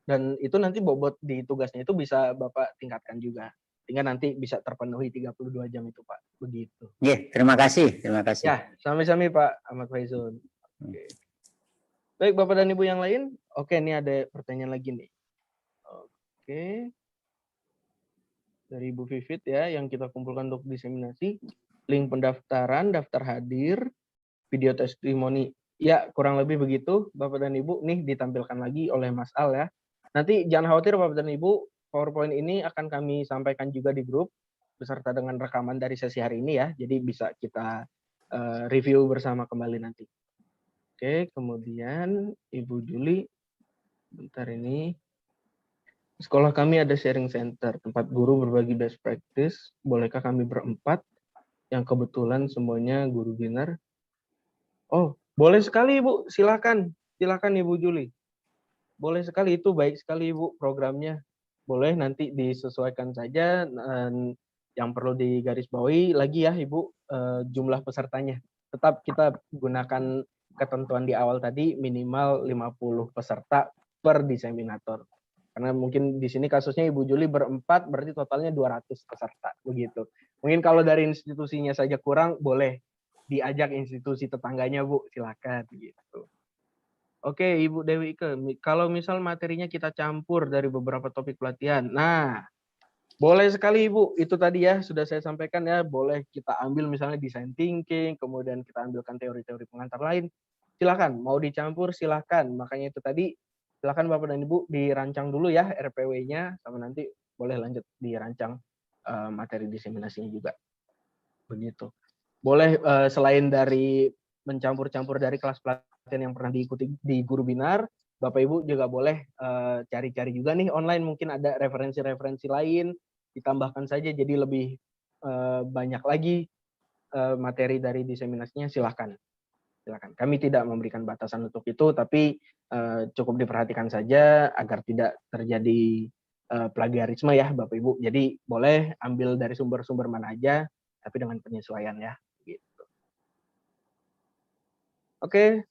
dan itu nanti bobot di tugasnya itu bisa Bapak tingkatkan juga, sehingga nanti bisa terpenuhi 32 jam itu Pak, begitu. Terima kasih. Ya, sami-sami Pak Ahmad Faizun. Oke. Baik Bapak dan Ibu yang lain, oke, ini ada pertanyaan lagi nih. Oke. Dari Ibu Vivit ya, yang kita kumpulkan untuk diseminasi, link pendaftaran, daftar hadir, video testimoni. Ya, kurang lebih begitu Bapak dan Ibu, nih ditampilkan lagi oleh Mas Al ya. Nanti jangan khawatir Bapak dan Ibu, PowerPoint ini akan kami sampaikan juga di grup, beserta dengan rekaman dari sesi hari ini ya, jadi bisa kita review bersama kembali nanti. Oke, kemudian Ibu Juli, bentar ini. Sekolah kami ada sharing center, tempat guru berbagi best practice. Bolehkah kami berempat, yang kebetulan semuanya guru binar? Oh, boleh sekali Ibu, silakan. Silakan Ibu Juli. Boleh sekali, itu baik sekali Ibu programnya. Boleh nanti disesuaikan saja, yang perlu digarisbawahi lagi ya Ibu, jumlah pesertanya. Tetap kita gunakan ketentuan di awal tadi, minimal 50 peserta per diseminator. Karena mungkin di sini kasusnya Ibu Juli berempat, berarti totalnya 200 peserta, begitu. Mungkin kalau dari institusinya saja kurang, boleh diajak institusi tetangganya Bu, silakan gitu. Oke, Ibu Dewi Ike, kalau misal materinya kita campur dari beberapa topik pelatihan, nah boleh sekali Ibu, itu tadi ya sudah saya sampaikan ya, boleh kita ambil misalnya design thinking, kemudian kita ambilkan teori-teori pengantar lain, silakan, mau dicampur silakan, makanya itu tadi silakan Bapak dan Ibu dirancang dulu ya RPW-nya, sama nanti boleh lanjut dirancang materi diseminasinya juga, begitu. Boleh selain dari mencampur-campur dari kelas pelatihan yang pernah diikuti di Guru Binar, Bapak Ibu juga boleh cari-cari juga nih online, mungkin ada referensi-referensi lain, ditambahkan saja jadi lebih banyak lagi materi dari diseminasinya, silahkan. Silakan. Kami tidak memberikan batasan untuk itu, tapi cukup diperhatikan saja agar tidak terjadi plagiarisme ya Bapak Ibu. Jadi boleh ambil dari sumber-sumber mana aja, tapi dengan penyesuaian ya. Gitu. Oke,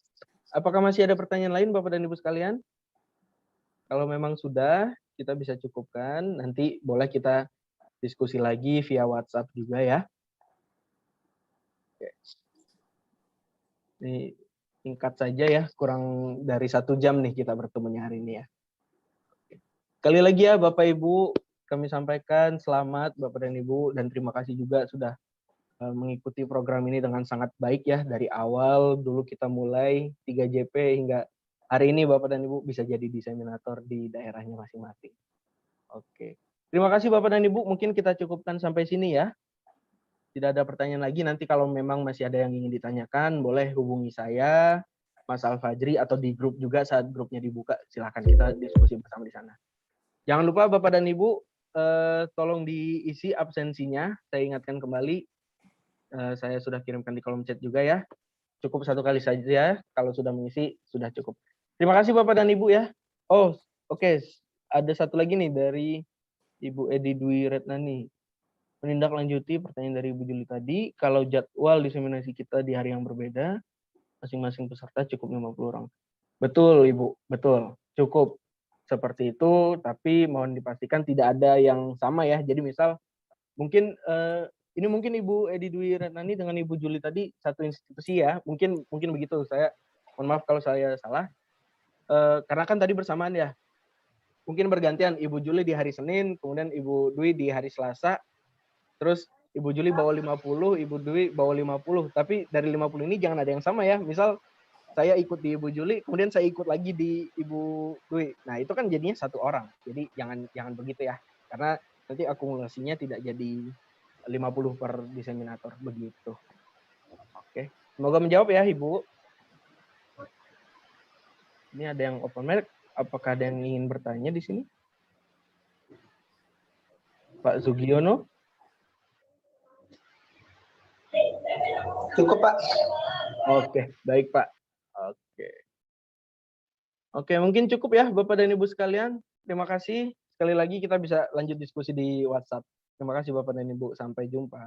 apakah masih ada pertanyaan lain Bapak dan Ibu sekalian? Kalau memang sudah, kita bisa cukupkan. Nanti boleh kita diskusi lagi via WhatsApp juga ya. Oke. Ini singkat saja ya, kurang dari 1 jam nih kita bertemunya hari ini ya. Sekali lagi ya Bapak Ibu, kami sampaikan selamat Bapak dan Ibu, dan terima kasih juga sudah mengikuti program ini dengan sangat baik ya, dari awal dulu kita mulai 3JP hingga hari ini Bapak dan Ibu bisa jadi diseminator di daerahnya masing-masing. Oke, terima kasih Bapak dan Ibu, mungkin kita cukupkan sampai sini ya. Tidak ada pertanyaan lagi, nanti kalau memang masih ada yang ingin ditanyakan, boleh hubungi saya, Mas Al-Fajri, atau di grup juga saat grupnya dibuka, silahkan kita diskusi bersama di sana. Jangan lupa Bapak dan Ibu, tolong diisi absensinya, saya ingatkan kembali, saya sudah kirimkan di kolom chat juga ya. Cukup 1 kali saja, kalau sudah mengisi, sudah cukup. Terima kasih Bapak dan Ibu ya. Oh, oke. Ada satu lagi nih dari Ibu Edi Dwi Retnani. Menindaklanjuti pertanyaan dari Ibu Juli tadi, kalau jadwal diseminasi kita di hari yang berbeda, masing-masing peserta cukup 50 orang. Betul Ibu, betul. Cukup seperti itu, tapi mohon dipastikan tidak ada yang sama ya. Jadi misal, mungkin ini mungkin Ibu Edi Dwi Retnani dengan Ibu Juli tadi satu institusi ya, mungkin begitu. Saya mohon maaf kalau saya salah, karena kan tadi bersamaan ya. Mungkin bergantian, Ibu Juli di hari Senin, kemudian Ibu Dwi di hari Selasa, terus Ibu Juli bawa 50, Ibu Dwi bawa 50, tapi dari 50 ini jangan ada yang sama ya. Misal saya ikut di Ibu Juli, kemudian saya ikut lagi di Ibu Dwi. Nah, itu kan jadinya 1 orang. Jadi jangan begitu ya. Karena nanti akumulasinya tidak jadi 50 per diseminator begitu. Oke, semoga menjawab ya Ibu. Ini ada yang open mic, apakah ada yang ingin bertanya di sini? Pak Sugiono? Cukup Pak. Oke, baik Pak. Oke, mungkin cukup ya Bapak dan Ibu sekalian. Terima kasih. Sekali lagi kita bisa lanjut diskusi di WhatsApp. Terima kasih Bapak dan Ibu. Sampai jumpa.